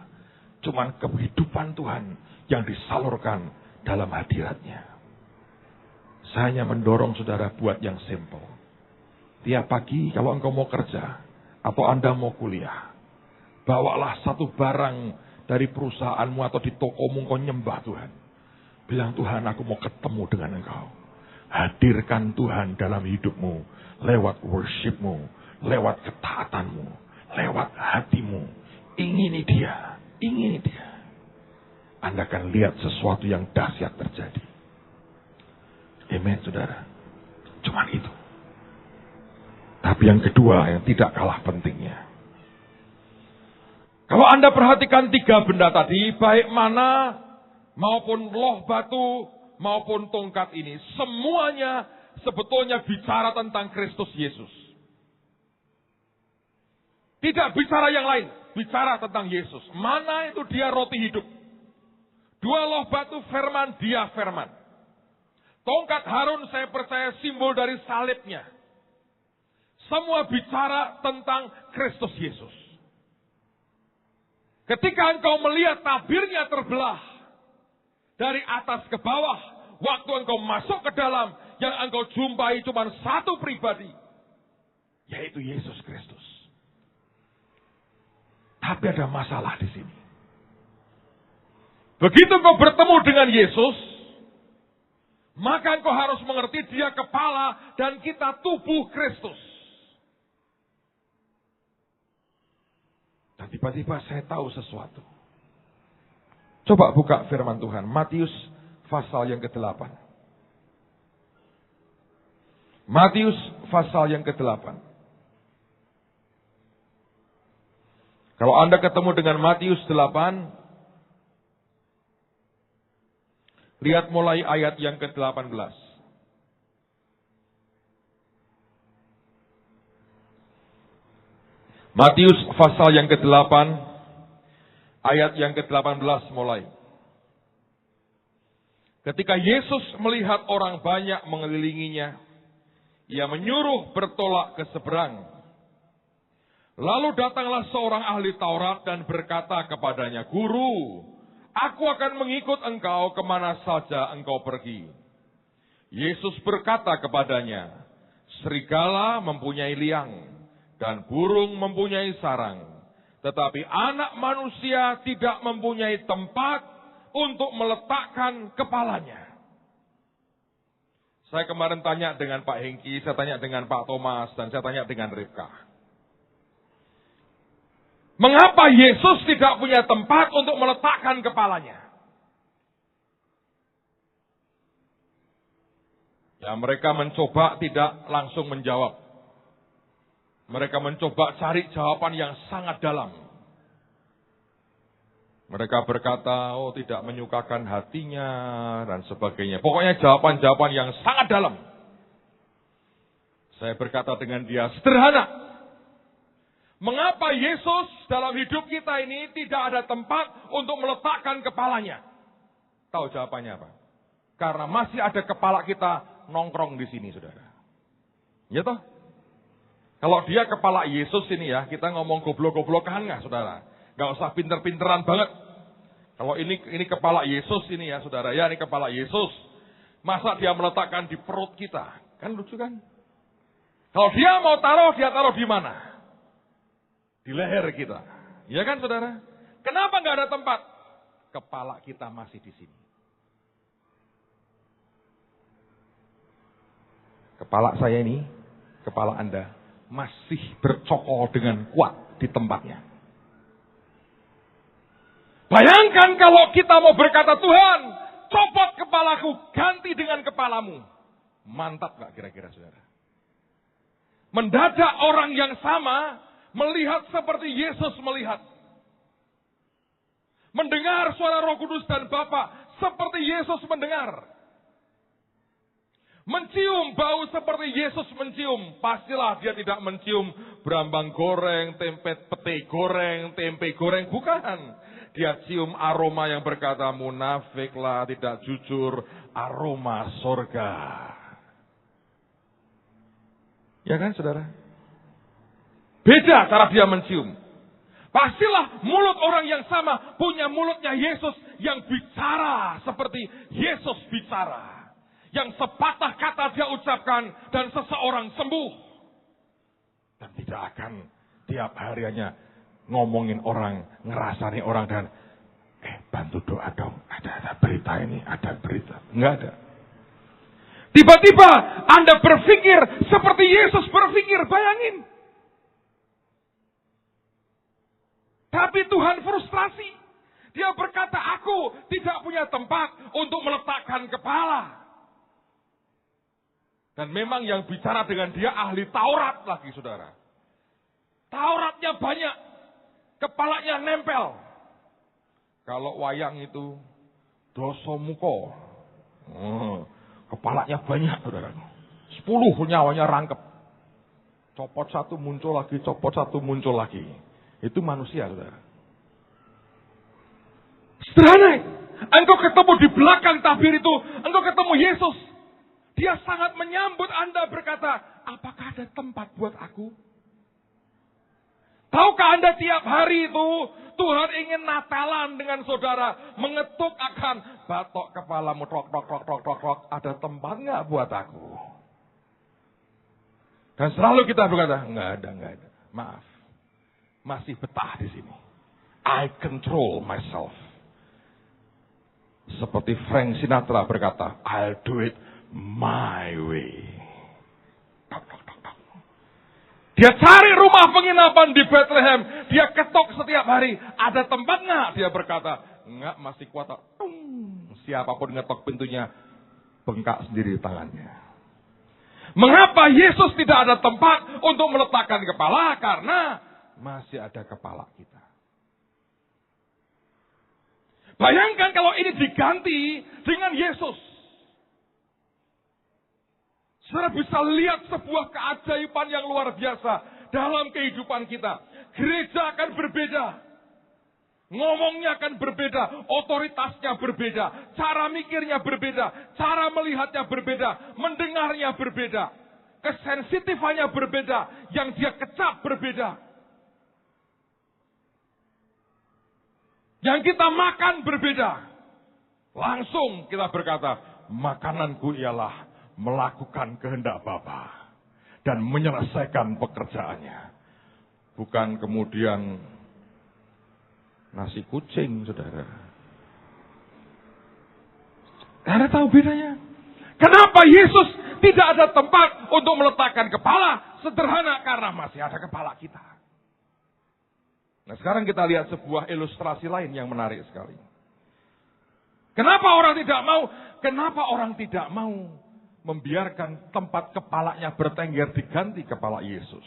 Cuman kehidupan Tuhan yang disalurkan dalam hadiratnya. Saya hanya mendorong saudara buat yang simple. Tiap pagi kalau engkau mau kerja atau Anda mau kuliah, bawalah satu barang dari perusahaanmu atau di tokomu, engkau nyembah Tuhan. Bilang, Tuhan, aku mau ketemu dengan engkau. Hadirkan Tuhan dalam hidupmu, lewat worshipmu, lewat ketaatanmu, lewat hatimu. Ingini dia, ingini dia. Anda akan lihat sesuatu yang dahsyat terjadi. Amen, saudara. Cuman itu. Tapi yang kedua yang tidak kalah pentingnya. Kalau Anda perhatikan 3 benda tadi, baik mana maupun loh batu maupun tongkat ini, semuanya sebetulnya bicara tentang Kristus Yesus. Tidak bicara yang lain, bicara tentang Yesus. Mana itu dia roti hidup. 2 loh batu firman, dia firman. Tongkat Harun saya percaya simbol dari salibnya. Semua bicara tentang Kristus Yesus. Ketika engkau melihat tabirnya terbelah dari atas ke bawah, waktu engkau masuk ke dalam, yang engkau jumpai cuma satu pribadi, yaitu Yesus Kristus. Tapi ada masalah di sini. Begitu engkau bertemu dengan Yesus, maka engkau harus mengerti dia kepala dan kita tubuh Kristus. Dan tiba-tiba saya tahu sesuatu. Coba buka firman Tuhan. Matius pasal yang ke-8. Matius pasal yang ke-8. Kalau Anda ketemu dengan Matius 8, lihat mulai ayat yang ke-18. Matius pasal yang ke-8, ayat yang ke-18 mulai. Ketika Yesus melihat orang banyak mengelilinginya, ia menyuruh bertolak ke seberang. Lalu datanglah seorang ahli Taurat dan berkata kepadanya, Guru, aku akan mengikut engkau kemana saja engkau pergi. Yesus berkata kepadanya, serigala mempunyai liang, dan burung mempunyai sarang, tetapi anak manusia tidak mempunyai tempat untuk meletakkan kepalanya. Saya kemarin tanya dengan Pak Hengki, saya tanya dengan Pak Thomas, dan saya tanya dengan Rifka. Mengapa Yesus tidak punya tempat untuk meletakkan kepalanya? Ya, mereka mencoba tidak langsung menjawab. Mereka mencoba cari jawaban yang sangat dalam. Mereka berkata, oh tidak menyukakan hatinya, dan sebagainya. Pokoknya jawaban-jawaban yang sangat dalam. Saya berkata dengan dia, sederhana. Mengapa Yesus dalam hidup kita ini tidak ada tempat untuk meletakkan kepalanya? Tahu jawabannya apa? Karena masih ada kepala kita nongkrong di sini, saudara. Ya toh? Kalau dia kepala Yesus ini ya, kita ngomong goblok-goblokan nggak, saudara? Nggak usah pinter-pinteran banget. Kalau ini kepala Yesus ini ya, saudara. Ya, ini kepala Yesus. Masa dia meletakkan di perut kita? Kan lucu kan? Kalau dia mau taruh, dia taruh di mana? Di leher kita. Ya kan, saudara? Kenapa nggak ada tempat? Kepala kita masih di sini. Kepala saya ini, kepala Anda, masih bercokol dengan kuat di tempatnya. Bayangkan kalau kita mau berkata, Tuhan, copot kepalaku, ganti dengan kepalamu. Mantap gak kira-kira, saudara? Mendadak orang yang sama melihat seperti Yesus melihat. Mendengar suara Roh Kudus dan Bapa seperti Yesus mendengar. Mencium bau seperti Yesus mencium. Pastilah dia tidak mencium brambang goreng, pete goreng, tempe goreng. Bukan. Dia cium aroma yang berkata munafiklah, tidak jujur. Aroma sorga. Ya kan, saudara? Beda cara dia mencium. Pastilah mulut orang yang sama punya mulutnya Yesus yang bicara seperti Yesus bicara. Yang sepatah kata dia ucapkan dan seseorang sembuh. Dan tidak akan tiap hari hanya ngomongin orang, ngerasani orang dan bantu doa dong. Ada berita ini, ada berita. Enggak ada. Tiba-tiba Anda berpikir seperti Yesus berpikir, bayangin. Tapi Tuhan frustrasi. Dia berkata, aku tidak punya tempat untuk meletakkan kepala. Dan memang yang bicara dengan dia ahli Taurat lagi, saudara. Tauratnya banyak. Kepalanya nempel. Kalau wayang itu dosa muko. Kepalanya banyak, saudara. 10 nyawanya rangkep. Copot satu muncul lagi, copot satu muncul lagi. Itu manusia, saudara. Sederhana. Engkau ketemu di belakang tabir itu, engkau ketemu Yesus. Dia sangat menyambut Anda berkata, apakah ada tempat buat aku? Tahukah Anda tiap hari itu Tuhan ingin Natalan dengan saudara, mengetuk akan batok kepalamu, trok. Ada tempat nggak buat aku? Dan selalu kita berkata, nggak ada. Maaf, masih betah di sini. I control myself. Seperti Frank Sinatra berkata, I'll do it my way. Dia cari rumah penginapan di Bethlehem. Dia ketok setiap hari. Ada tempat nggak? Dia berkata, nggak, masih kuat. Siapapun ngetok pintunya, bengkak sendiri tangannya. Mengapa Yesus tidak ada tempat untuk meletakkan kepala? Karena masih ada kepala kita. Bayangkan kalau ini diganti dengan Yesus. Saudara bisa lihat sebuah keajaiban yang luar biasa dalam kehidupan kita. Gereja akan berbeda. Ngomongnya akan berbeda. Otoritasnya berbeda. Cara mikirnya berbeda. Cara melihatnya berbeda. Mendengarnya berbeda. Kesensitifannya berbeda. Yang dia kecap berbeda. Yang kita makan berbeda. Langsung kita berkata, makananku ialah melakukan kehendak Bapa dan menyelesaikan pekerjaannya. Bukan kemudian nasi kucing, saudara. Anda tahu bedanya? Kenapa Yesus tidak ada tempat untuk meletakkan kepala? Sederhana, karena masih ada kepala kita. Nah, sekarang kita lihat sebuah ilustrasi lain yang menarik sekali. Kenapa orang tidak mau? Kenapa orang tidak mau membiarkan tempat kepalanya bertengger diganti kepala Yesus?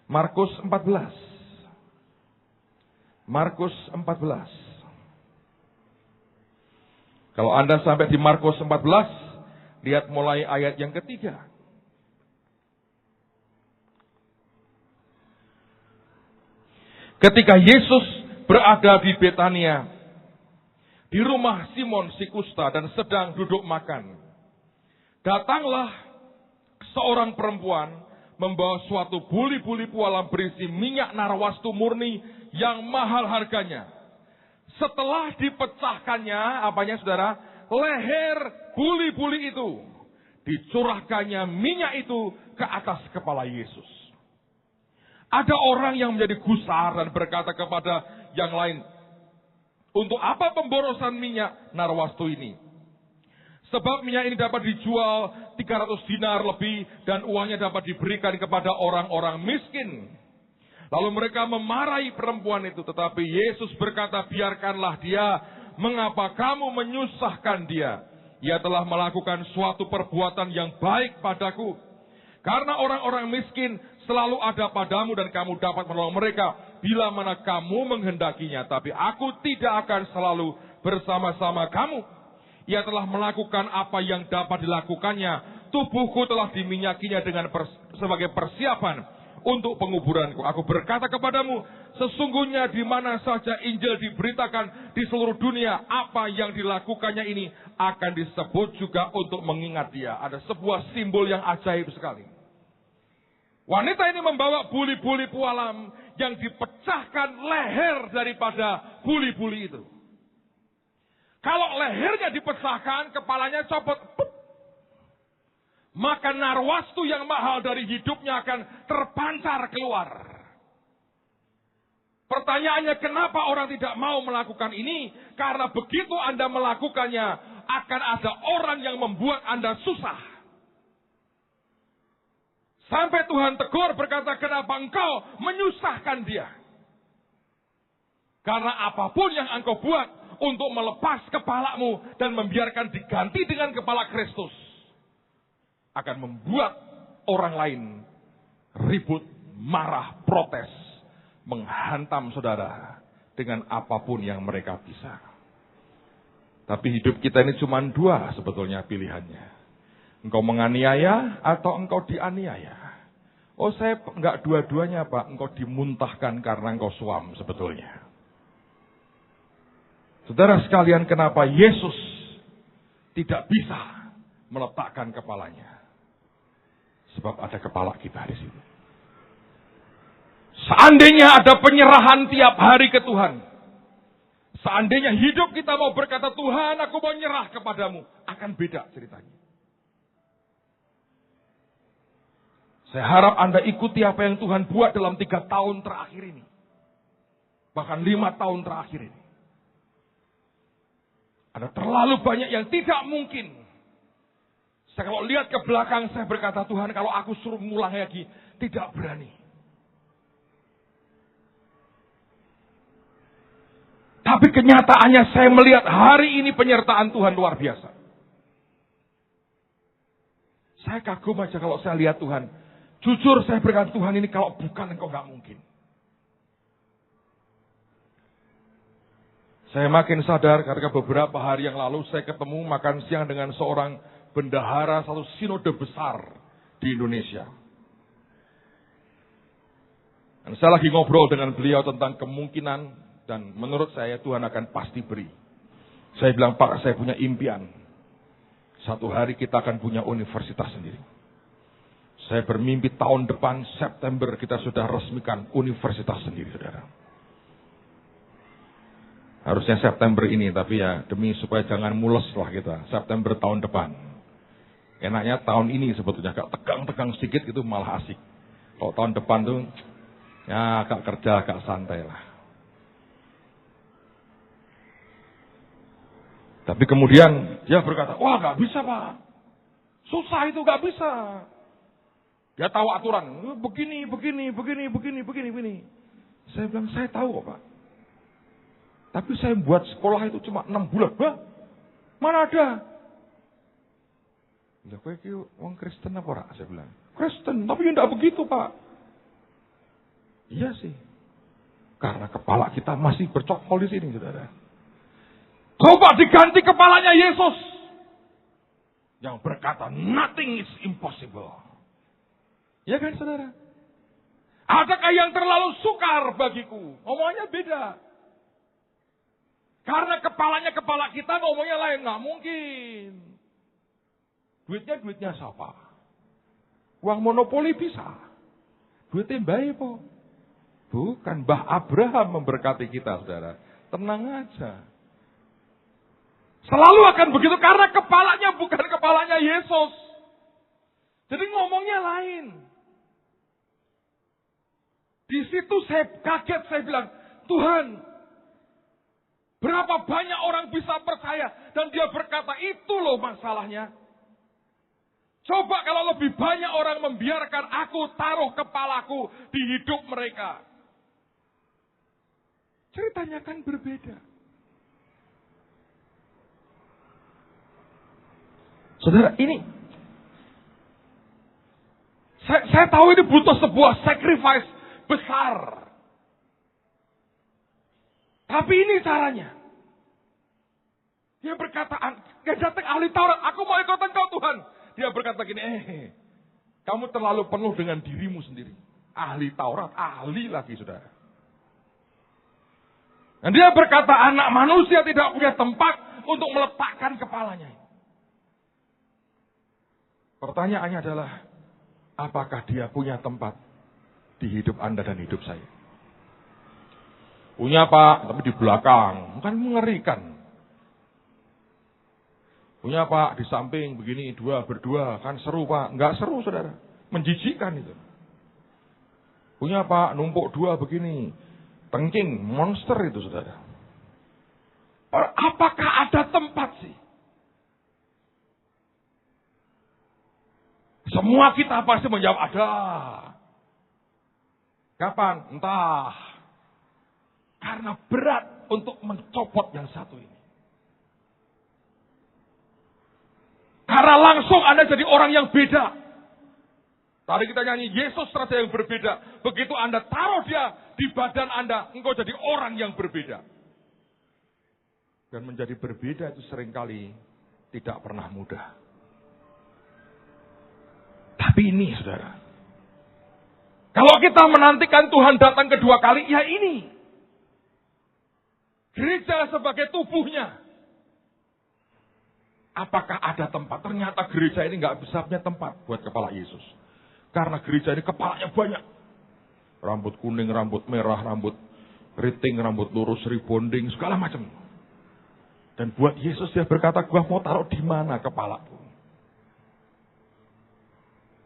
Markus 14. Markus 14. Kalau Anda sampai di Markus 14, lihat mulai ayat yang ketiga. Ketika Yesus berada di Betania, di rumah Simon si kusta dan sedang duduk makan, datanglah seorang perempuan membawa suatu buli-buli pualam berisi minyak narwastu murni yang mahal harganya. Setelah dipecahkannya, apanya saudara? Leher buli-buli itu. Dicurahkannya minyak itu ke atas kepala Yesus. Ada orang yang menjadi gusar dan berkata kepada yang lain, untuk apa pemborosan minyak narwastu ini? Sebab minyak ini dapat dijual 300 dinar lebih dan uangnya dapat diberikan kepada orang-orang miskin. Lalu mereka memarahi perempuan itu, tetapi Yesus berkata, biarkanlah dia, mengapa kamu menyusahkan dia? Ia telah melakukan suatu perbuatan yang baik padaku. Karena orang-orang miskin selalu ada padamu dan kamu dapat menolong mereka bila mana kamu menghendakinya. Tapi aku tidak akan selalu bersama-sama kamu. Ia telah melakukan apa yang dapat dilakukannya. Tubuhku telah diminyakinya dengan sebagai persiapan untuk penguburanku. Aku berkata kepadamu, sesungguhnya di mana saja Injil diberitakan di seluruh dunia, apa yang dilakukannya ini akan disebut juga untuk mengingat dia. Ada sebuah simbol yang ajaib sekali. Wanita ini membawa buli-buli pualam yang dipecahkan leher daripada buli-buli itu. Kalau lehernya dipecahkan, kepalanya copot. maka narwastu yang mahal dari hidupnya akan terpancar keluar. Pertanyaannya, kenapa orang tidak mau melakukan ini? Karena begitu Anda melakukannya, akan ada orang yang membuat Anda susah. Sampai Tuhan tegur berkata, kenapa engkau menyusahkan dia? Karena apapun yang engkau buat untuk melepas kepalamu dan membiarkan diganti dengan kepala Kristus, akan membuat orang lain ribut, marah, protes, menghantam saudara dengan apapun yang mereka bisa. Tapi hidup kita ini cuma dua sebetulnya pilihannya. Engkau menganiaya atau engkau dianiaya. Oh, saya enggak dua-duanya, Pak. Engkau dimuntahkan karena engkau suam sebetulnya. Saudara sekalian, kenapa Yesus tidak bisa meletakkan kepalanya? Sebab ada kepala kita di situ. Seandainya ada penyerahan tiap hari ke Tuhan, seandainya hidup kita mau berkata, Tuhan, aku mau nyerah kepadamu, akan beda ceritanya. Saya harap Anda ikuti apa yang Tuhan buat dalam 3 tahun terakhir ini. Bahkan 5 tahun terakhir ini. Ada terlalu banyak yang tidak mungkin. Saya kalau lihat ke belakang, saya berkata, Tuhan, kalau aku suruh ngulang lagi, tidak berani. Tapi kenyataannya saya melihat hari ini penyertaan Tuhan luar biasa. Saya kagum aja kalau saya lihat Tuhan. Jujur saya berkata, Tuhan, ini kalau bukan engkau gak mungkin. Saya makin sadar karena beberapa hari yang lalu saya ketemu makan siang dengan seorang bendahara satu sinode besar di Indonesia. Dan saya lagi ngobrol dengan beliau tentang kemungkinan dan menurut saya Tuhan akan pasti beri. Saya bilang, Pak, saya punya impian. Satu hari kita akan punya universitas sendiri. Saya bermimpi tahun depan September kita sudah resmikan universitas sendiri, saudara. Harusnya September ini, tapi ya demi supaya jangan mules lah kita. September tahun depan. Enaknya tahun ini sebetulnya agak tegang-tegang sedikit itu malah asik. Kalau tahun depan tuh ya agak kerja, agak santai lah. Tapi kemudian dia berkata, wah gak bisa, Pak. Susah itu, gak bisa. Dia tahu aturan, begini. Saya bilang, saya tahu kok, Pak. Tapi saya buat sekolah itu cuma 6 bulan. Hah? Mana ada? Lah, kowe iki wong Kristen apa ora? Saya bilang. Kristen, tapi enggak begitu, Pak. Iya sih. Karena kepala kita masih bercokol di sini, saudara. Coba diganti kepalanya Yesus. Yang berkata, nothing is impossible. Ya kan, saudara? Adakah yang terlalu sukar bagiku? Ngomongnya beda. Karena kepalanya kepala kita, ngomongnya lain. Nggak mungkin. Duitnya siapa? Uang monopoli bisa. Duitnya baik kok. Bukan, Mbah Abraham memberkati kita, saudara. Tenang aja. Selalu akan begitu karena kepalanya bukan kepalanya Yesus. Jadi ngomongnya lain. Di situ saya kaget, saya bilang, Tuhan, berapa banyak orang bisa percaya dan dia berkata itu loh masalahnya. Coba kalau lebih banyak orang membiarkan aku taruh kepalaku di hidup mereka. Ceritanya kan berbeda. Saudara, ini saya tahu ini butuh sebuah sacrifice besar. Tapi ini caranya. Dia berkata, gak datang ahli Taurat, aku mau ikut engkau Tuhan. Dia berkata gini, kamu terlalu penuh dengan dirimu sendiri. Ahli Taurat, ahli lagi, saudara. Dan dia berkata, anak manusia tidak punya tempat untuk meletakkan kepalanya. Pertanyaannya adalah, apakah dia punya tempat di hidup Anda dan hidup saya? Punya, Pak, tapi di belakang. Kan mengerikan. Punya Pak, di samping begini, berdua, kan seru Pak. Enggak seru saudara, menjijikkan itu. Punya Pak, numpuk 2 begini, tengking, monster itu saudara. Apakah ada tempat sih? Semua kita pasti menjawab ada. Kapan? Entah. Karena berat untuk mencopot yang satu ini. Karena langsung Anda jadi orang yang beda. Tadi kita nyanyi Yesus Raja yang berbeda. Begitu Anda taruh dia di badan Anda, engkau jadi orang yang berbeda. Dan menjadi berbeda itu seringkali tidak pernah mudah. Tapi ini saudara, kalau kita menantikan Tuhan datang kedua kali, ya ini. Gereja sebagai tubuhnya. Apakah ada tempat? Ternyata gereja ini nggak bisa punya tempat buat kepala Yesus. Karena gereja ini kepalanya banyak. Rambut kuning, rambut merah, rambut keriting, rambut lurus, rebonding, segala macam. Dan buat Yesus dia berkata, gua mau taruh di mana kepalaku.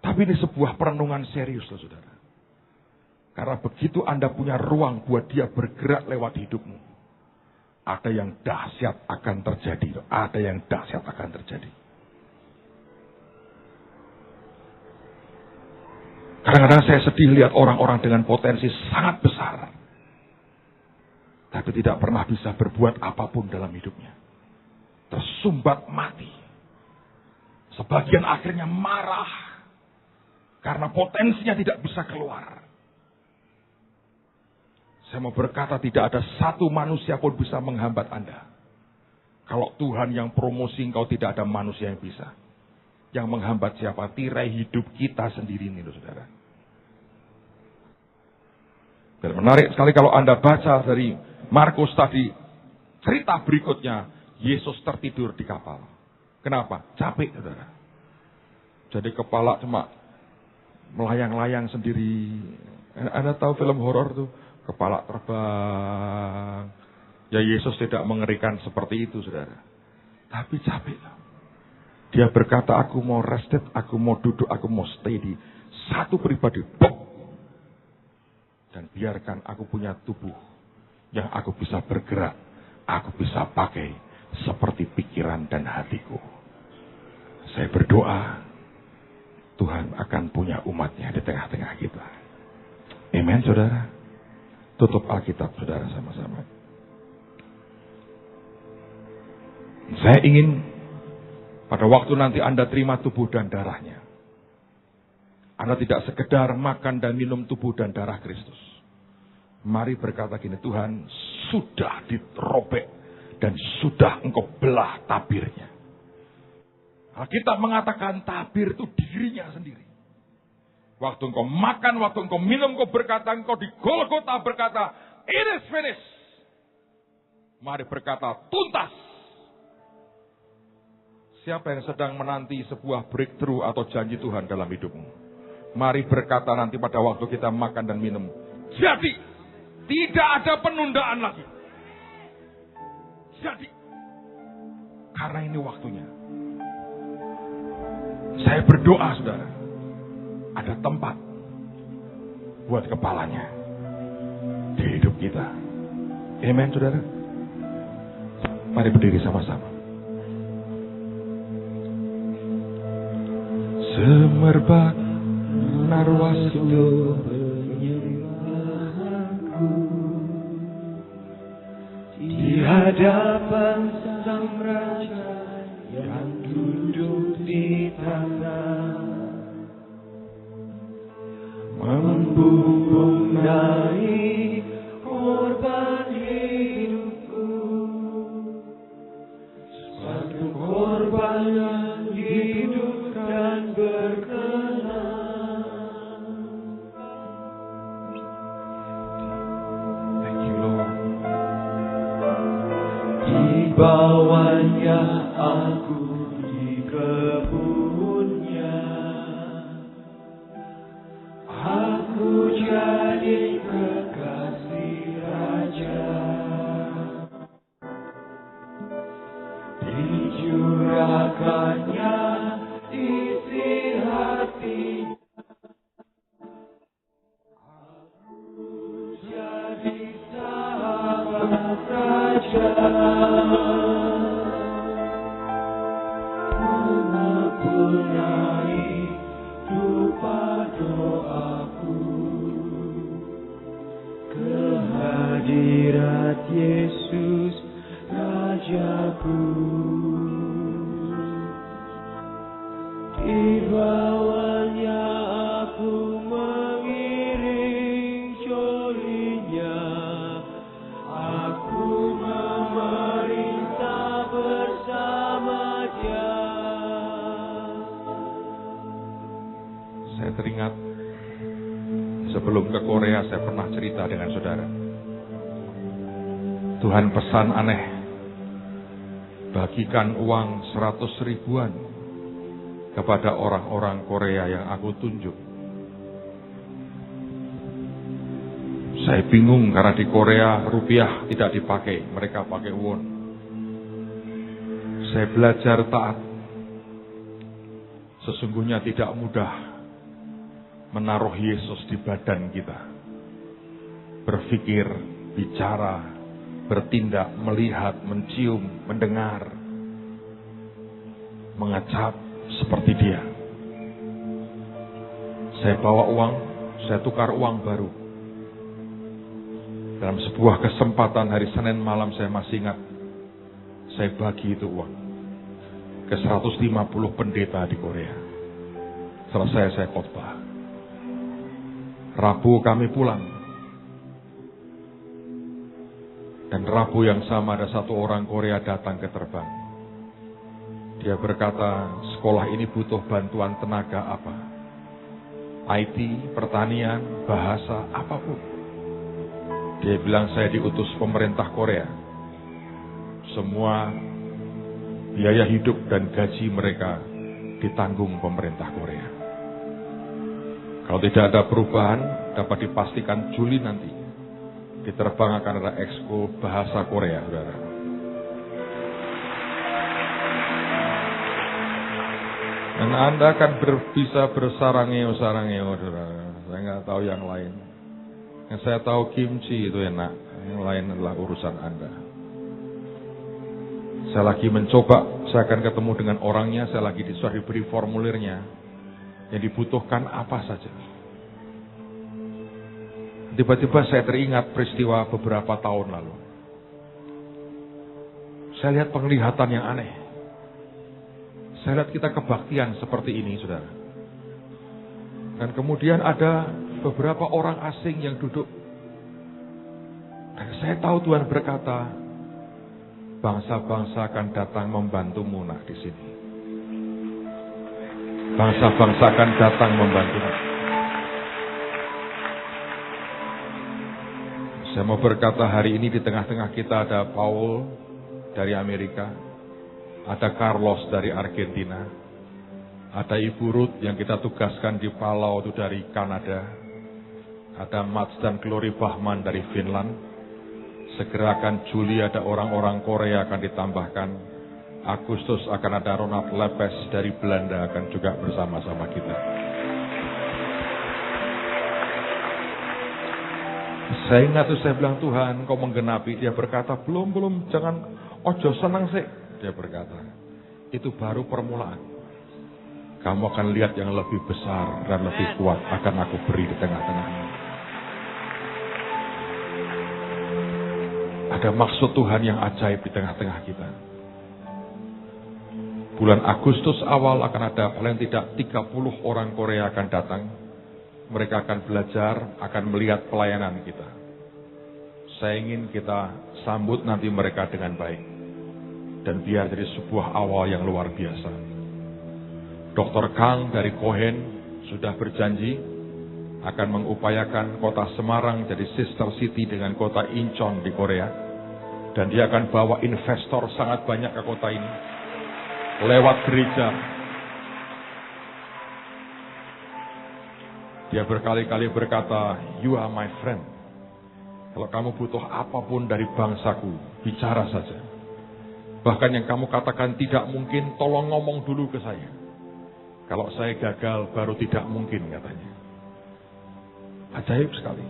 Tapi ini sebuah perenungan serius loh saudara. Karena begitu Anda punya ruang buat dia bergerak lewat hidupmu. Ada yang dahsyat akan terjadi. Ada yang dahsyat akan terjadi. Kadang-kadang saya sedih lihat orang-orang dengan potensi sangat besar. Tapi tidak pernah bisa berbuat apapun dalam hidupnya. Tersumbat mati. Sebagian akhirnya marah. Karena potensinya tidak bisa keluar. Saya mau berkata tidak ada satu manusia pun bisa menghambat Anda. Kalau Tuhan yang promosi engkau tidak ada manusia yang bisa. Yang menghambat siapa? Tirai hidup kita sendiri ini loh saudara. Dan menarik sekali kalau Anda baca dari Markus tadi. Cerita berikutnya. Yesus tertidur di kapal. Kenapa? Capek saudara. Jadi kepala cuma melayang-layang sendiri. Anda tahu film horor tuh? Kepala terbang. Ya Yesus tidak mengerikan seperti itu saudara. Tapi capek. Dia berkata aku mau rested, aku mau duduk, aku mau stay di satu pribadi. Dan biarkan aku punya tubuh yang aku bisa bergerak. Aku bisa pakai seperti pikiran dan hatiku. Saya berdoa Tuhan akan punya umatnya di tengah-tengah kita. Amen saudara. Tutup Alkitab saudara sama-sama. Saya ingin pada waktu nanti Anda terima tubuh dan darahnya. Anda tidak sekedar makan dan minum tubuh dan darah Kristus. Mari berkata gini, Tuhan sudah dirobek dan sudah engkau belah tabirnya. Alkitab mengatakan tabir itu dirinya sendiri. Waktu engkau makan, waktu engkau minum, engkau berkata, engkau di Golgota berkata, it is finished. Mari berkata, tuntas. Siapa yang sedang menanti sebuah breakthrough atau janji Tuhan dalam hidupmu? Mari berkata nanti pada waktu kita makan dan minum. Jadi, tidak ada penundaan lagi. Jadi, karena ini waktunya. Saya berdoa saudara. Ada tempat buat kepalanya di hidup kita. Amen saudara. Mari berdiri sama-sama. Semerbak narwastu penyembahanku di hadapan Sang Raja yang duduk di tanah. Membumbung naik korban hidupku, suatu korban yang hidup dan berkenan. Thank you Lord. Dibawanya aku di kebunnya. Aku jadi kekasih Raja. Dicurahkan Sebelum ke Korea saya pernah cerita dengan saudara. Tuhan pesan aneh. Bagikan uang 100 ribuan kepada orang-orang Korea yang aku tunjuk. Saya bingung karena di Korea rupiah tidak dipakai, mereka pakai won. Saya belajar taat. Sesungguhnya tidak mudah menaruh Yesus di badan kita. Berpikir, bicara, bertindak, melihat, mencium, mendengar, mengecap seperti dia. Saya bawa uang, saya tukar uang baru. Dalam sebuah kesempatan hari Senin malam saya masih ingat, saya bagi itu uang ke 150 pendeta di Korea. Selesai saya khotbah. Rabu kami pulang. Dan Rabu yang sama ada satu orang Korea datang ke terbang. Dia berkata, sekolah ini butuh bantuan tenaga apa? IT, pertanian, bahasa, apapun. Dia bilang, saya diutus pemerintah Korea. Semua biaya hidup dan gaji mereka ditanggung pemerintah Korea. Kalau tidak ada perubahan, dapat dipastikan Juli nanti diterbang akan ada Expo Bahasa Korea, saudara. Dan Anda akan bisa bersarangeo, saudara. Saya nggak tahu yang lain. Yang saya tahu kimchi itu enak, yang lain adalah urusan Anda. Saya lagi mencoba, saya akan ketemu dengan orangnya, saya lagi sudah diberi formulirnya. Yang dibutuhkan apa saja. Tiba-tiba saya teringat peristiwa beberapa tahun lalu. Saya lihat penglihatan yang aneh. Saya lihat kita kebaktian seperti ini, saudara. Dan kemudian ada beberapa orang asing yang duduk. Dan saya tahu Tuhan berkata, bangsa-bangsa akan datang membantumu nak di sini. Bangsa-bangsa akan datang membantumu. Saya mau berkata hari ini di tengah-tengah kita ada Paul dari Amerika, ada Carlos dari Argentina, ada Ibu Ruth yang kita tugaskan di Palau itu dari Kanada, ada Mats dan Glory Bahman dari Finland. Segera akan Juli ada orang-orang Korea akan ditambahkan. Agustus akan ada Ronald Lepes dari Belanda akan juga bersama-sama kita. Saya ingat tuh saya bilang, Tuhan kau menggenapi. Dia berkata, belum, jangan ojo senang sih. Dia berkata, itu baru permulaan. Kamu akan lihat yang lebih besar dan lebih kuat akan aku beri di tengah-tengahmu. Ada maksud Tuhan yang ajaib di tengah-tengah kita. Bulan Agustus awal akan ada paling tidak 30 orang Korea akan datang. Mereka akan belajar, akan melihat pelayanan kita. Saya ingin kita sambut nanti mereka dengan baik. Dan biar jadi sebuah awal yang luar biasa. Dr. Kang dari Cohen sudah berjanji akan mengupayakan kota Semarang jadi sister city dengan kota Incheon di Korea. Dan dia akan bawa investor sangat banyak ke kota ini. Lewat gereja. Dia berkali-kali berkata, you are my friend. Kalau kamu butuh apapun dari bangsaku, bicara saja. Bahkan yang kamu katakan tidak mungkin, tolong ngomong dulu ke saya. Kalau saya gagal, baru tidak mungkin katanya. Ajaib sekali.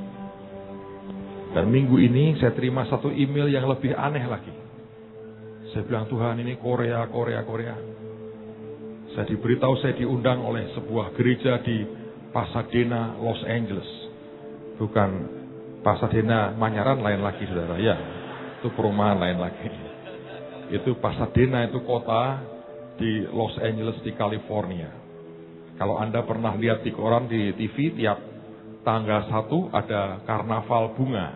Dan minggu ini saya terima satu email yang lebih aneh lagi. Saya bilang, Tuhan ini Korea. Saya diberitahu saya diundang oleh sebuah gereja di Pasadena, Los Angeles. Bukan Pasadena, Manyaran lain lagi, saudara. Ya, itu perumahan lain lagi. Itu Pasadena, itu kota di Los Angeles di California. Kalau Anda pernah lihat di koran, di TV, tiap tanggal 1 ada karnaval bunga.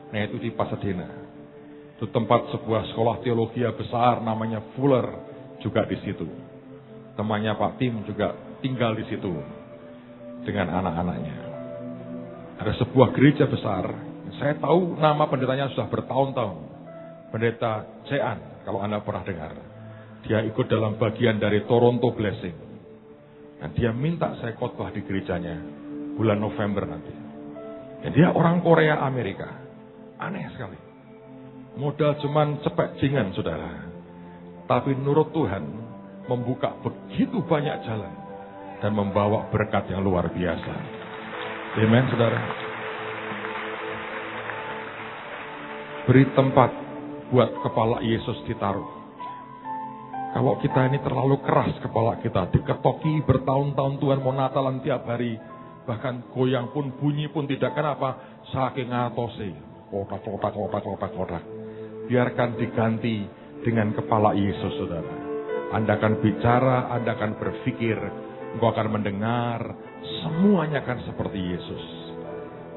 Nah, itu di Pasadena. Itu tempat sebuah sekolah teologi besar namanya Fuller juga di situ. Temannya Pak Tim juga tinggal di situ dengan anak-anaknya. Ada sebuah gereja besar, saya tahu nama pendetanya sudah bertahun-tahun. Pendeta Cean, kalau Anda pernah dengar. Dia ikut dalam bagian dari Toronto Blessing. Dan dia minta saya khotbah di gerejanya bulan November nanti. Dan dia orang Korea Amerika. Aneh sekali. Modal cuman cepet jingan, saudara. Tapi nurut Tuhan membuka begitu banyak jalan dan membawa berkat yang luar biasa. Amen, saudara. Beri tempat buat kepala Yesus ditaruh. Kalau kita ini terlalu keras kepala kita, diketoki bertahun-tahun Tuhan mau Natalan tiap hari, bahkan goyang pun bunyi pun tidak, kenapa? Saking ngatose, kotak. Biarkan diganti dengan kepala Yesus, saudara. Anda akan bicara, Anda akan berpikir, engkau akan mendengar, semuanya akan seperti Yesus.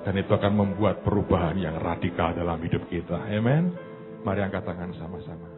Dan itu akan membuat perubahan yang radikal dalam hidup kita. Amen. Mari angkat tangan sama-sama.